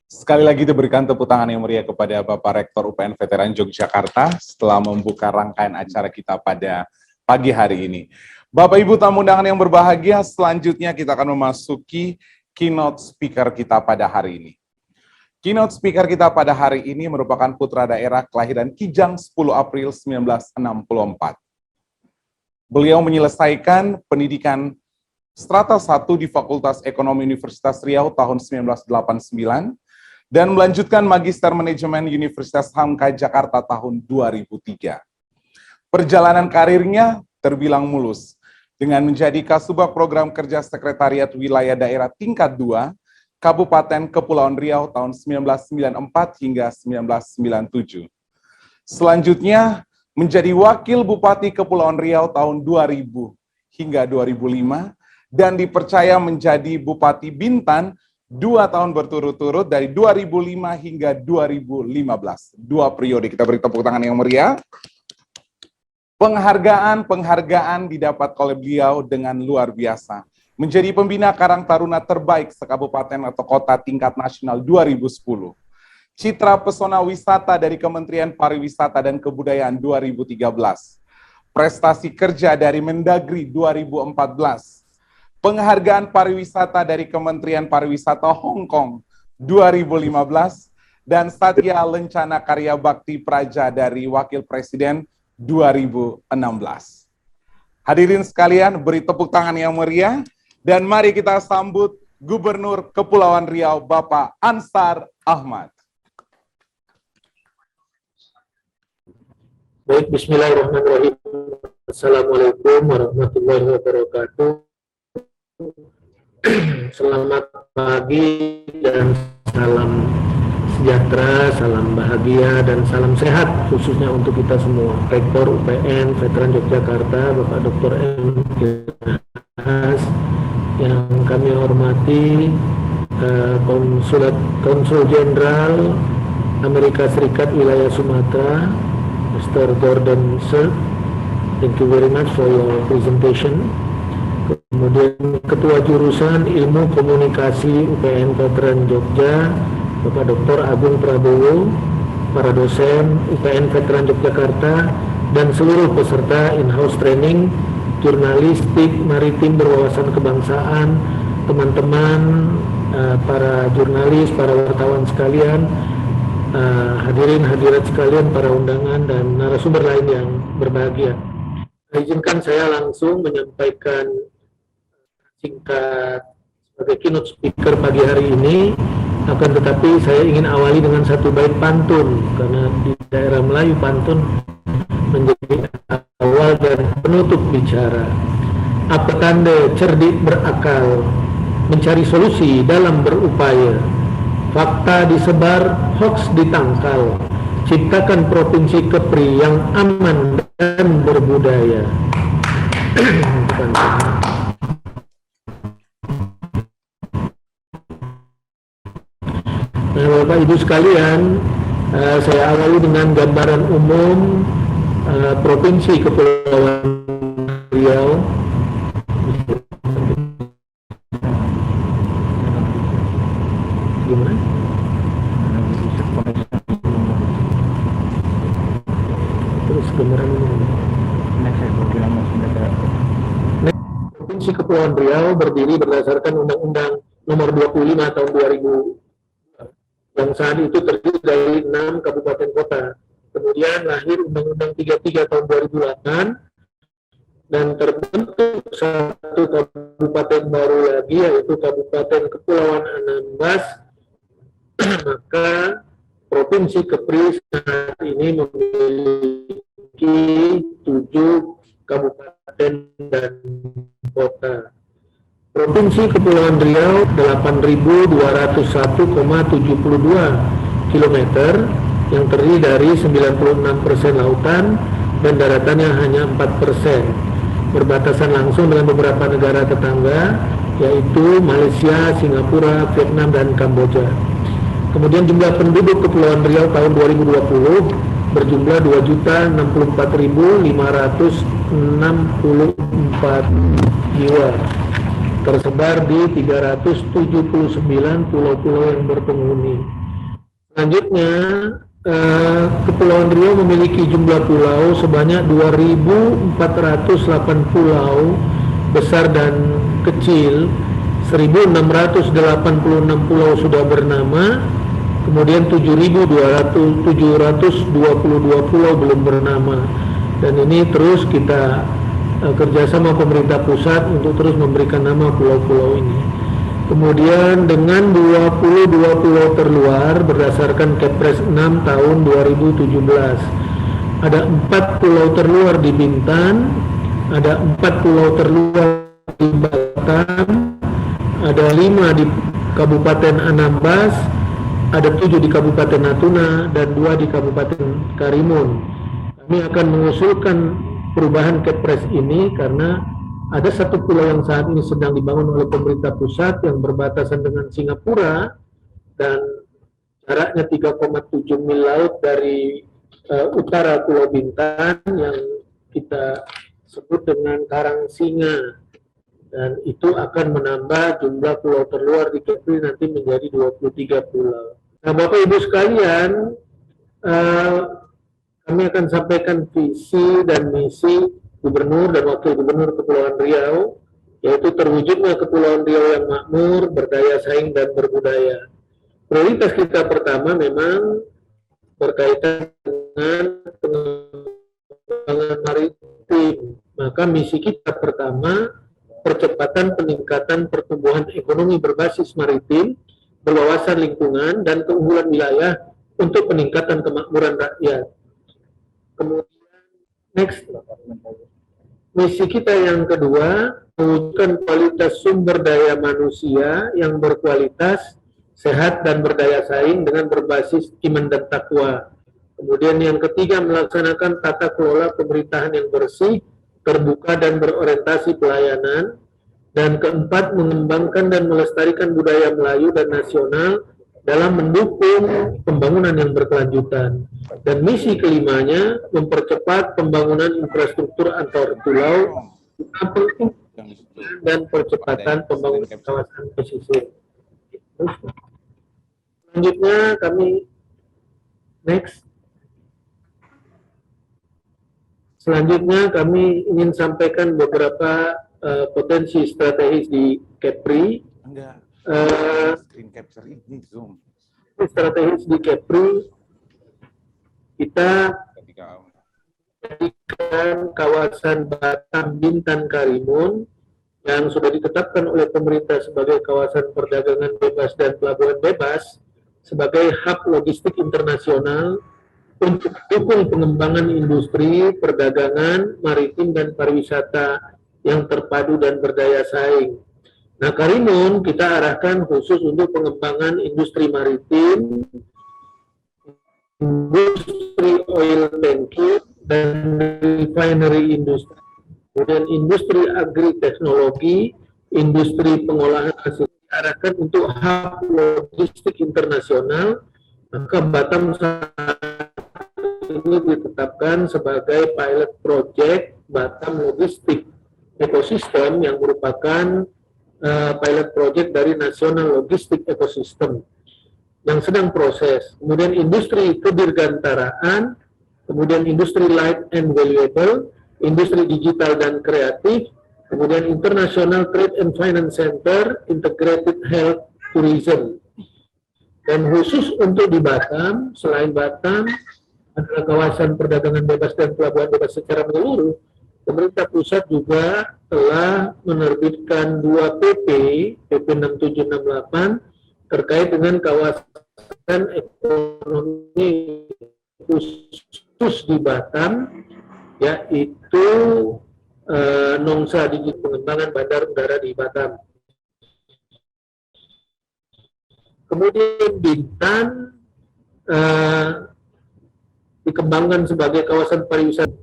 Sekali lagi diberikan tepuk tangan yang meriah kepada Bapak Rektor UPN Veteran Yogyakarta setelah membuka rangkaian acara kita pada pagi hari ini. Bapak Ibu tamu undangan yang berbahagia, selanjutnya kita akan memasuki keynote speaker kita pada hari ini. Keynote speaker kita pada hari ini merupakan putra daerah kelahiran Kijang 10 April 1964. Beliau menyelesaikan pendidikan strata 1 di Fakultas Ekonomi Universitas Riau tahun 1989 dan melanjutkan Magister Manajemen Universitas Hamka Jakarta tahun 2003. Perjalanan karirnya terbilang mulus dengan menjadi Kasubag Program Kerja Sekretariat Wilayah Daerah Tingkat 2 Kabupaten Kepulauan Riau tahun 1994 hingga 1997. Selanjutnya menjadi Wakil Bupati Kepulauan Riau tahun 2000 hingga 2005 dan dipercaya menjadi Bupati Bintan 2 tahun berturut-turut dari 2005 hingga 2015. 2 periode. Kita beri tepuk tangan yang meriah. Penghargaan didapat oleh beliau dengan luar biasa. Menjadi pembina Karang Taruna terbaik sekabupaten atau kota tingkat nasional 2010. Citra Pesona Wisata dari Kementerian Pariwisata dan Kebudayaan 2013. Prestasi kerja dari Mendagri 2014. Penghargaan pariwisata dari Kementerian Pariwisata Hong Kong 2015. Dan Satya Lencana Karya Bakti Praja dari Wakil Presiden 2016. Hadirin sekalian, beri tepuk tangan yang meriah dan mari kita sambut Gubernur Kepulauan Riau Bapak Ansar Ahmad. Baik, bismillahirrahmanirrahim. Assalamualaikum warahmatullahi wabarakatuh. Selamat pagi dan salam sejahtera, salam bahagia, dan salam sehat khususnya untuk kita semua. Rektor UPN Veteran Yogyakarta, Bapak Dr. M. Has, yang kami hormati, Konsul Jenderal Amerika Serikat Wilayah Sumatera, Mr. Gordon Sir, thank you very much for your presentation. Kemudian Ketua Jurusan Ilmu Komunikasi UPN Veteran Jogja, Bapak Dr. Agung Prabowo, para dosen UPN Veteran Yogyakarta, dan seluruh peserta in-house training, jurnalistik, maritim berwawasan kebangsaan, teman-teman, para jurnalis, para wartawan sekalian, hadirin hadirat sekalian, para undangan, dan narasumber lain yang berbahagia. Izinkan saya langsung menyampaikan singkat sebagai keynote speaker pagi hari ini. Akan tetapi saya ingin awali dengan satu bait pantun, karena di daerah Melayu pantun menjadi awal dan penutup bicara. Apa tanda cerdik berakal, mencari solusi dalam berupaya. Fakta disebar, hoax ditangkal. Ciptakan provinsi Kepri yang aman dan berbudaya. Nah, Bapak Ibu sekalian, saya awali dengan gambaran umum Provinsi Kepulauan Riau. Gimana? Terus gambaran umum. Provinsi Kepulauan Riau berdiri berdasarkan Undang-Undang Nomor 25 Tahun 2000 yang saat itu terdiri dari 6 kabupaten kota. Kemudian lahir Undang-Undang 33 tahun 2008 dan terbentuk satu kabupaten baru lagi, yaitu Kabupaten Kepulauan Anambas, maka Provinsi Kepri saat ini memiliki 7 kabupaten dan kota. Provinsi Kepulauan Riau 8.201,72 km yang terdiri dari 96% lautan dan daratannya hanya 4%. Berbatasan langsung dengan beberapa negara tetangga, yaitu Malaysia, Singapura, Vietnam, dan Kamboja. Kemudian jumlah penduduk Kepulauan Riau tahun 2020 berjumlah 2.064.564 jiwa, tersebar di 379 pulau-pulau yang berpenghuni. Selanjutnya, Kepulauan Riau memiliki jumlah pulau sebanyak 2.408 pulau besar dan kecil, 1.686 pulau sudah bernama, kemudian 7.722 pulau belum bernama, dan ini terus kita kerjasama pemerintah pusat untuk terus memberikan nama pulau-pulau ini. Kemudian dengan 22 pulau terluar berdasarkan Kepres 6 tahun 2017, ada 4 pulau terluar di Bintan, ada 4 pulau terluar di Batam, ada 5 di Kabupaten Anambas, ada 7 di Kabupaten Natuna, dan 2 di Kabupaten Karimun. Kami akan mengusulkan perubahan Kepres ini karena ada satu pulau yang saat ini sedang dibangun oleh pemerintah pusat yang berbatasan dengan Singapura dan jaraknya 3,7 mil laut dari utara Pulau Bintan yang kita sebut dengan Karang Singa, dan itu akan menambah jumlah pulau terluar di Kepri nanti menjadi 23 pulau. Nah, Bapak Ibu sekalian, kami akan sampaikan visi dan misi Gubernur dan Wakil Gubernur Kepulauan Riau, yaitu terwujudnya Kepulauan Riau yang makmur, berdaya saing, dan berbudaya. Prioritas kita pertama memang berkaitan dengan pengembangan maritim. Maka misi kita pertama, percepatan peningkatan pertumbuhan ekonomi berbasis maritim, berwawasan lingkungan, dan keunggulan wilayah untuk peningkatan kemakmuran rakyat. Kemudian, next. Misi kita yang kedua, mewujudkan kualitas sumber daya manusia yang berkualitas, sehat, dan berdaya saing dengan berbasis iman dan takwa. Kemudian yang ketiga, melaksanakan tata kelola pemerintahan yang bersih, terbuka, dan berorientasi pelayanan. Dan keempat, mengembangkan dan melestarikan budaya Melayu dan nasional dalam mendukung pembangunan yang berkelanjutan. Dan misi kelimanya, mempercepat pembangunan infrastruktur antar pulau dan percepatan pembangunan kawasan pesisir. Selanjutnya kami Selanjutnya kami ingin sampaikan beberapa potensi strategis di Kepri. Screen capture ini Zoom. Strategis di Kepri, kita jadikan kawasan Batam Bintan Karimun yang sudah ditetapkan oleh pemerintah sebagai kawasan perdagangan bebas dan pelabuhan bebas sebagai hub logistik internasional untuk mendukung pengembangan industri, perdagangan, maritim, dan pariwisata yang terpadu dan berdaya saing. Nah, Karimun kita arahkan khusus untuk pengembangan industri maritim, industri oil tanking, dan refinery industri. Kemudian industri agri-teknologi, industri pengolahan hasil diarahkan untuk hub logistik internasional. Maka Batam saat ini ditetapkan sebagai pilot project Batam Logistik Ecosystem yang merupakan pilot project dari National Logistic Ecosystem yang sedang proses. Kemudian industri kedirgantaraan, kemudian industri light and valuable, industri digital dan kreatif, kemudian International Trade and Finance Center, Integrated Health Tourism. Dan khusus untuk di Batam, selain Batam adalah kawasan perdagangan bebas dan pelabuhan bebas secara menyeluruh, pemerintah pusat juga telah menerbitkan 2 PP 6768 terkait dengan kawasan ekonomi khusus di Batam, yaitu Nongsa Digital Pengembangan Bandar Udara di Batam. Kemudian Bintan dikembangkan sebagai kawasan pariwisata,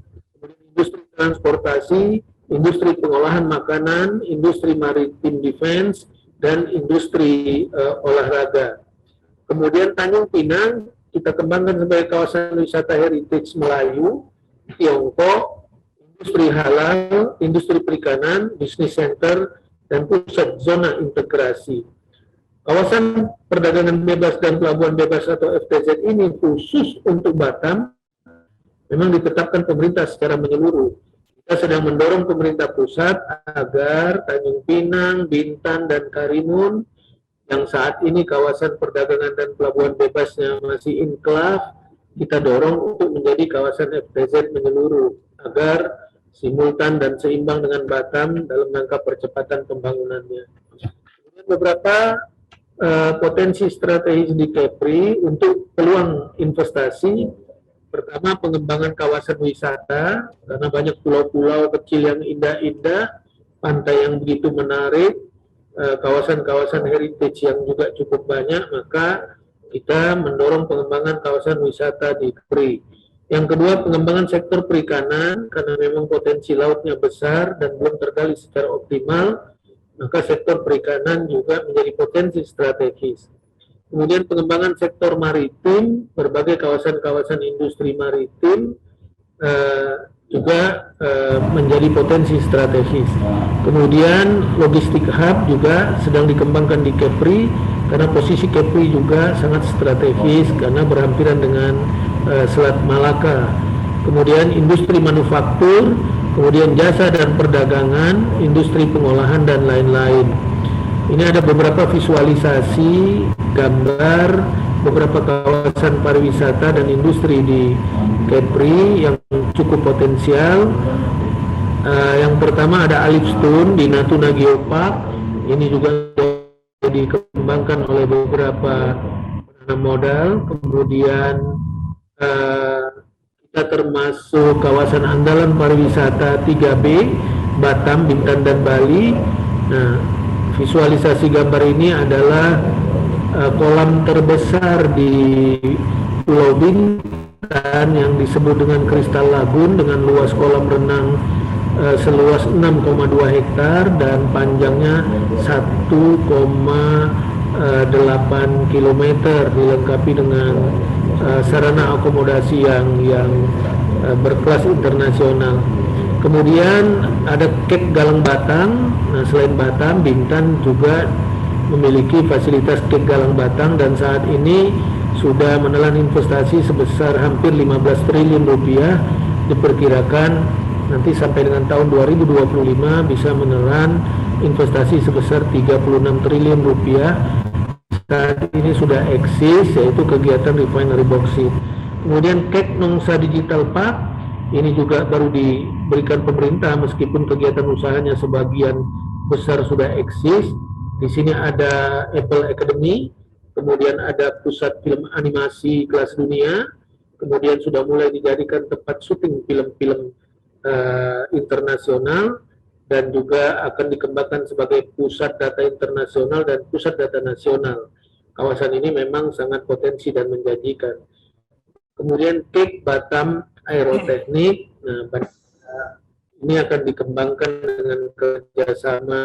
industri transportasi, industri pengolahan makanan, industri maritim defense, dan industri olahraga. Kemudian Tanjung Pinang kita kembangkan sebagai kawasan wisata heritage Melayu, Tiongkok, industri halal, industri perikanan, business center, dan pusat zona integrasi. Kawasan perdagangan bebas dan pelabuhan bebas atau FTZ ini khusus untuk Batam memang ditetapkan pemerintah secara menyeluruh. Kita sedang mendorong pemerintah pusat agar Tanjung Pinang, Bintan, dan Karimun yang saat ini kawasan perdagangan dan pelabuhan bebasnya masih inklave, kita dorong untuk menjadi kawasan FTZ menyeluruh agar simultan dan seimbang dengan Batam dalam rangka percepatan pembangunannya. Kemudian beberapa potensi strategis di Kepri untuk peluang investasi. Pertama, pengembangan kawasan wisata, karena banyak pulau-pulau kecil yang indah-indah, pantai yang begitu menarik, kawasan-kawasan heritage yang juga cukup banyak, maka kita mendorong pengembangan kawasan wisata di Kepri. Yang kedua, pengembangan sektor perikanan, karena memang potensi lautnya besar dan belum tergali secara optimal, maka sektor perikanan juga menjadi potensi strategis. Kemudian pengembangan sektor maritim, berbagai kawasan-kawasan industri maritim juga menjadi potensi strategis. Kemudian logistik hub juga sedang dikembangkan di Kepri, karena posisi Kepri juga sangat strategis karena berhampiran dengan Selat Malaka. Kemudian industri manufaktur, kemudian jasa dan perdagangan, industri pengolahan, dan lain-lain. Ini ada beberapa visualisasi gambar beberapa kawasan pariwisata dan industri di Kepri yang cukup potensial. Yang pertama ada Alif Stone di Natuna Geopark. Ini juga dikembangkan oleh beberapa penanam modal. Kemudian kita termasuk kawasan andalan pariwisata 3B, Batam, Bintan, dan Bali. Nah, visualisasi gambar ini adalah kolam terbesar di Pulau Bintan yang disebut dengan Crystal Lagoon dengan luas kolam renang seluas 6,2 hektar dan panjangnya 1,8 km, dilengkapi dengan sarana akomodasi yang berkelas internasional. Kemudian ada Cape Galang Batang. Nah, selain Batam, Bintan juga memiliki fasilitas Cape Galang Batang dan saat ini sudah menelan investasi sebesar hampir 15 triliun rupiah. Diperkirakan nanti sampai dengan tahun 2025 bisa menelan investasi sebesar 36 triliun rupiah. Saat ini sudah eksis, yaitu kegiatan refinery bauxite. Kemudian Kek Nongsa Digital Park, ini juga baru diberikan pemerintah meskipun kegiatan usahanya sebagian besar sudah eksis. Di sini ada Apple Academy, kemudian ada pusat film animasi kelas dunia, kemudian sudah mulai dijadikan tempat syuting film-film internasional, dan juga akan dikembangkan sebagai pusat data internasional dan pusat data nasional. Kawasan ini memang sangat potensi dan menjanjikan. Kemudian Cape Batam Aeroteknik, nah, ini akan dikembangkan dengan kerjasama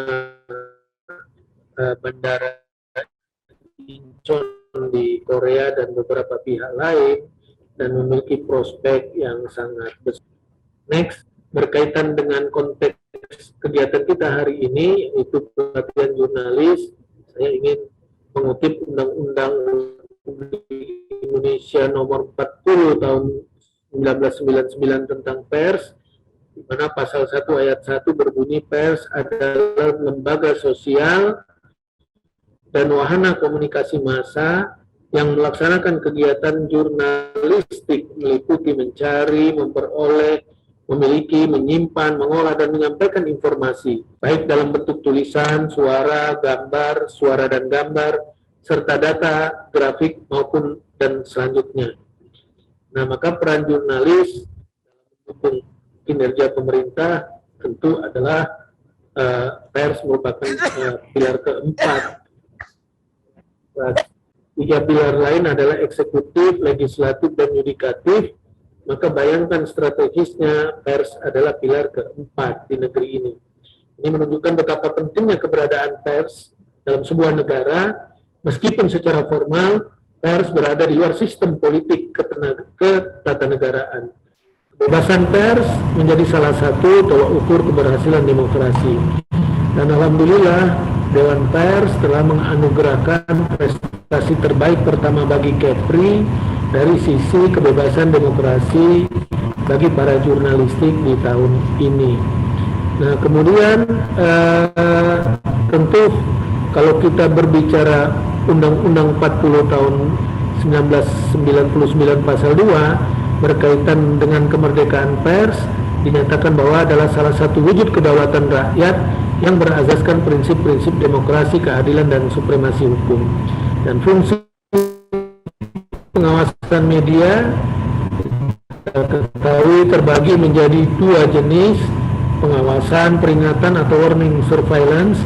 Bandara Incheon di Korea dan beberapa pihak lain, dan memiliki prospek yang sangat besar. Next, berkaitan dengan konteks kegiatan kita hari ini, yaitu pelatihan jurnalis, saya ingin mengutip Undang-Undang Indonesia Nomor 40 Tahun 1999 tentang pers, di mana pasal 1 ayat 1 berbunyi pers adalah lembaga sosial dan wahana komunikasi massa yang melaksanakan kegiatan jurnalistik meliputi mencari, memperoleh, memiliki, menyimpan, mengolah, dan menyampaikan informasi, baik dalam bentuk tulisan, suara, dan gambar, serta data, grafik, maupun dan selanjutnya. Nah, maka peran jurnalis dalam mendukung kinerja pemerintah tentu adalah pers merupakan pilar keempat. Tiga pilar lain adalah eksekutif, legislatif, dan yudikatif. Maka bayangkan strategisnya pers adalah pilar keempat di negeri ini. Ini menunjukkan betapa pentingnya keberadaan pers dalam sebuah negara, meskipun secara formal pers berada di luar sistem politik ketatanegaraan. Kebebasan pers menjadi salah satu tolak ukur keberhasilan demokrasi. Dan alhamdulillah Dewan Pers telah menganugerahkan prestasi terbaik pertama bagi Kepri dari sisi kebebasan demokrasi bagi para jurnalistik di tahun ini. Nah, kemudian tentu kalau kita berbicara Undang-Undang 40 tahun 1999 pasal 2 berkaitan dengan kemerdekaan pers, dinyatakan bahwa adalah salah satu wujud kedaulatan rakyat yang berasaskan prinsip-prinsip demokrasi, keadilan, dan supremasi hukum. Dan fungsi pengawasan media ketahui terbagi menjadi dua jenis, pengawasan peringatan atau warning surveillance,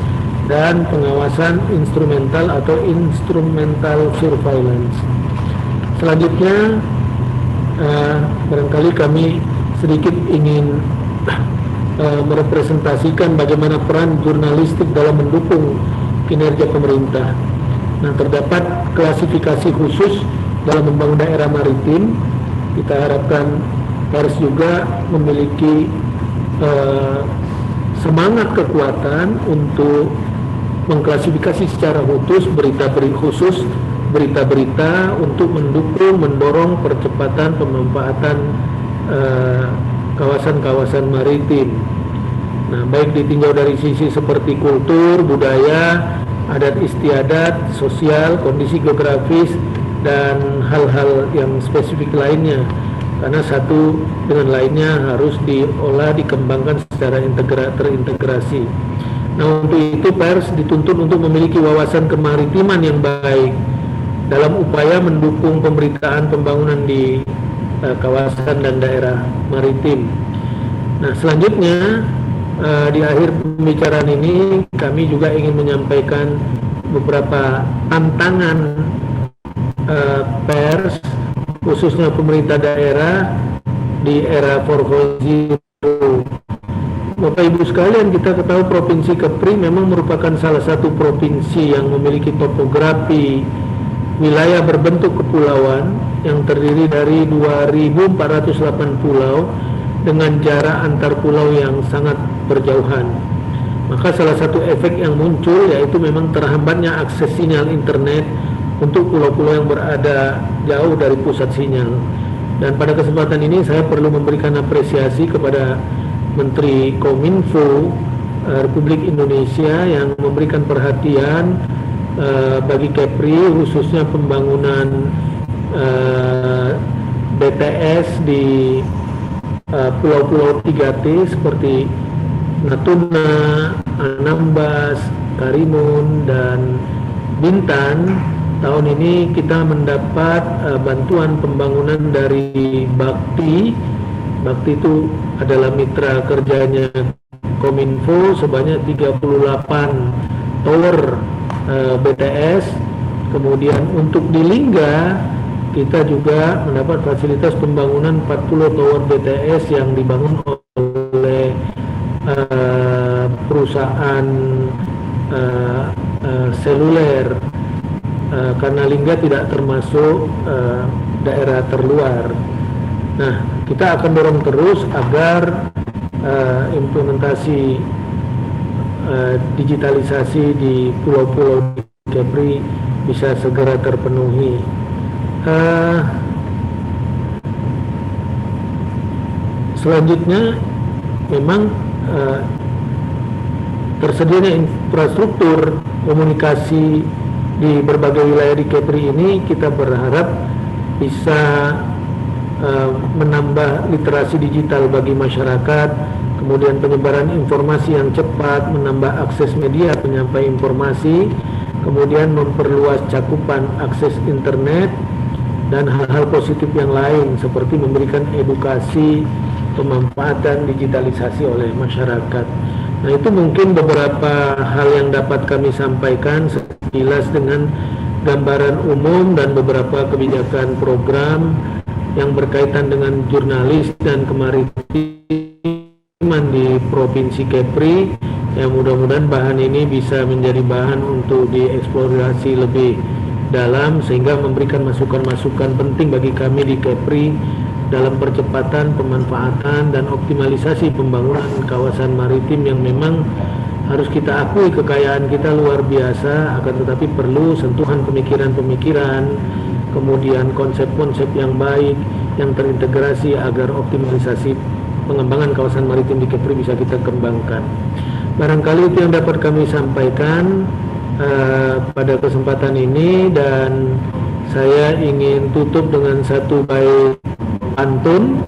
dan pengawasan instrumental atau instrumental surveillance. Selanjutnya, barangkali kami sedikit ingin merepresentasikan bagaimana peran jurnalistik dalam mendukung kinerja pemerintah. Nah, terdapat klasifikasi khusus dalam membangun daerah maritim. Kita harapkan pers juga memiliki semangat kekuatan untuk mengklasifikasi secara khusus berita-berita untuk mendorong percepatan pemanfaatan kawasan-kawasan maritim. Nah, baik ditinjau dari sisi seperti kultur, budaya, adat istiadat, sosial, kondisi geografis, dan hal-hal yang spesifik lainnya. Karena satu dengan lainnya harus diolah, dikembangkan secara terintegrasi. Nah, untuk itu pers dituntut untuk memiliki wawasan kemaritiman yang baik dalam upaya mendukung pemberitaan pembangunan di kawasan dan daerah maritim. Nah, selanjutnya di akhir pembicaraan ini kami juga ingin menyampaikan beberapa tantangan pers, khususnya pemerintah daerah di era 4.0. Bapak Ibu sekalian, kita ketahui Provinsi Kepri memang merupakan salah satu provinsi yang memiliki topografi wilayah berbentuk kepulauan yang terdiri dari 2.408 pulau dengan jarak antar pulau yang sangat berjauhan. Maka salah satu efek yang muncul yaitu memang terhambatnya akses sinyal internet untuk pulau-pulau yang berada jauh dari pusat sinyal. Dan pada kesempatan ini saya perlu memberikan apresiasi kepada Menteri Kominfo Republik Indonesia yang memberikan perhatian bagi Kepri, khususnya pembangunan BTS di pulau-pulau 3T seperti Natuna, Anambas, Karimun, dan Bintan. Tahun ini kita mendapat bantuan pembangunan dari Bakti. Bakti itu adalah mitra kerjanya Kominfo sebanyak 38 tower BTS. Kemudian untuk di Lingga kita juga mendapat fasilitas pembangunan 40 tower BTS yang dibangun oleh perusahaan seluler, karena Lingga tidak termasuk daerah terluar. Nah, kita akan dorong terus agar implementasi digitalisasi di pulau-pulau Kepri bisa segera terpenuhi. Selanjutnya, memang tersedianya infrastruktur komunikasi di berbagai wilayah di Kepri ini kita berharap bisa menambah literasi digital bagi masyarakat, kemudian penyebaran informasi yang cepat, menambah akses media penyampai informasi, kemudian memperluas cakupan akses internet, dan hal-hal positif yang lain seperti memberikan edukasi pemanfaatan digitalisasi oleh masyarakat. Nah, itu mungkin beberapa hal yang dapat kami sampaikan sekilas dengan gambaran umum dan beberapa kebijakan program yang berkaitan dengan jurnalis dan kemaritiman di Provinsi Kepri. Ya, mudah-mudahan bahan ini bisa menjadi bahan untuk dieksplorasi lebih dalam sehingga memberikan masukan-masukan penting bagi kami di Kepri dalam percepatan pemanfaatan dan optimalisasi pembangunan kawasan maritim yang memang harus kita akui kekayaan kita luar biasa, akan tetapi perlu sentuhan pemikiran-pemikiran, kemudian konsep-konsep yang baik yang terintegrasi agar optimalisasi pengembangan kawasan maritim di Kepri bisa kita kembangkan. Barangkali itu yang dapat kami sampaikan pada kesempatan ini, dan saya ingin tutup dengan satu bait pantun,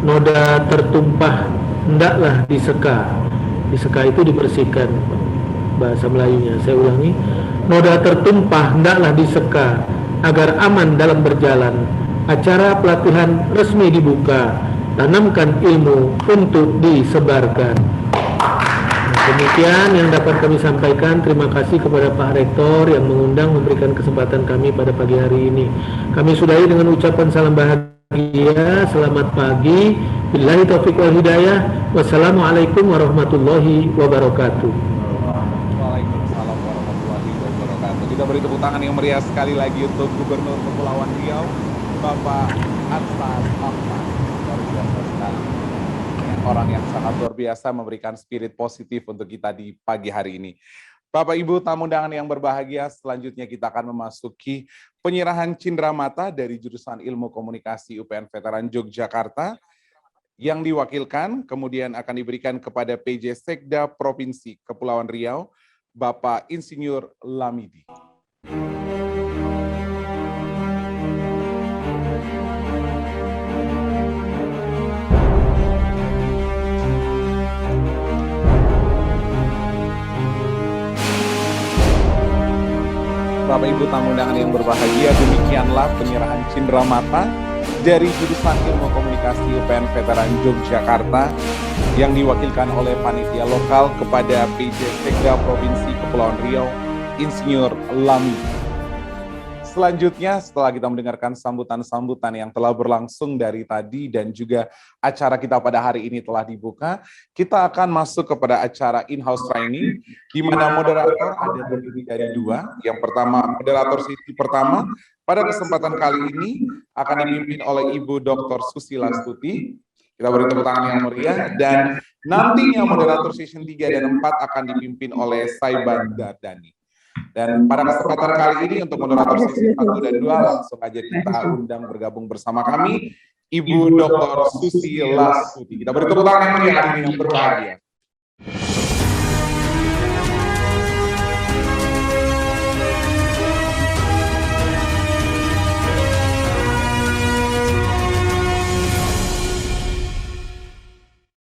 noda tertumpah hendaklah diseka. Diseka itu dibersihkan bahasa Melayunya. Saya ulangi, noda tertumpah hendaklah diseka agar aman dalam berjalan. Acara pelatihan resmi dibuka, tanamkan ilmu untuk disebarkan. Demikian yang dapat kami sampaikan. Terima kasih kepada Pak Rektor yang mengundang memberikan kesempatan kami pada pagi hari ini. Kami sudahi dengan ucapan salam bahagia. Selamat pagi. Billahi taufiq wal hidayah. Wassalamualaikum warahmatullahi wabarakatuh. Waalaikumsalam warahmatullahi wabarakatuh. Kita beri tepuk tangan yang meriah sekali lagi untuk Gubernur Kepulauan Riau, Bapak Ansar Ahmad. Luar biasa sekali. Orang yang sangat luar biasa memberikan spirit positif untuk kita di pagi hari ini. Bapak Ibu tamu undangan yang berbahagia, selanjutnya kita akan memasuki penyerahan cindramata dari jurusan Ilmu Komunikasi UPN Veteran Yogyakarta yang diwakilkan kemudian akan diberikan kepada PJ Sekda Provinsi Kepulauan Riau, Bapak Insinyur Lamidi. Bapak Ibu tamu undangan yang berbahagia, demikianlah penyerahan cindramata dari jurusan Ilmu Komunikasi UPN Veteran Yogyakarta yang diwakilkan oleh panitia lokal kepada PJ Sekda Provinsi Kepulauan Riau, Insinyur Lamidi. Selanjutnya, setelah kita mendengarkan sambutan-sambutan yang telah berlangsung dari tadi dan juga acara kita pada hari ini telah dibuka, kita akan masuk kepada acara in-house training, di mana moderator ada terdiri dari dua. Yang pertama, moderator sesi pertama, pada kesempatan kali ini akan dipimpin oleh Ibu Dr. Susila Stuti. Kita beri tepuk tangan yang meriah. Dan nantinya moderator session 3 dan 4 akan dipimpin oleh Saiban Dardani. Dan pada kesempatan kali ini untuk moderator sesi 1 dan 2 langsung aja kita undang bergabung bersama kami Ibu Dr. Susila Stuti. Kita beri tepuk tangan yang meriah hari ini yang berbahagia.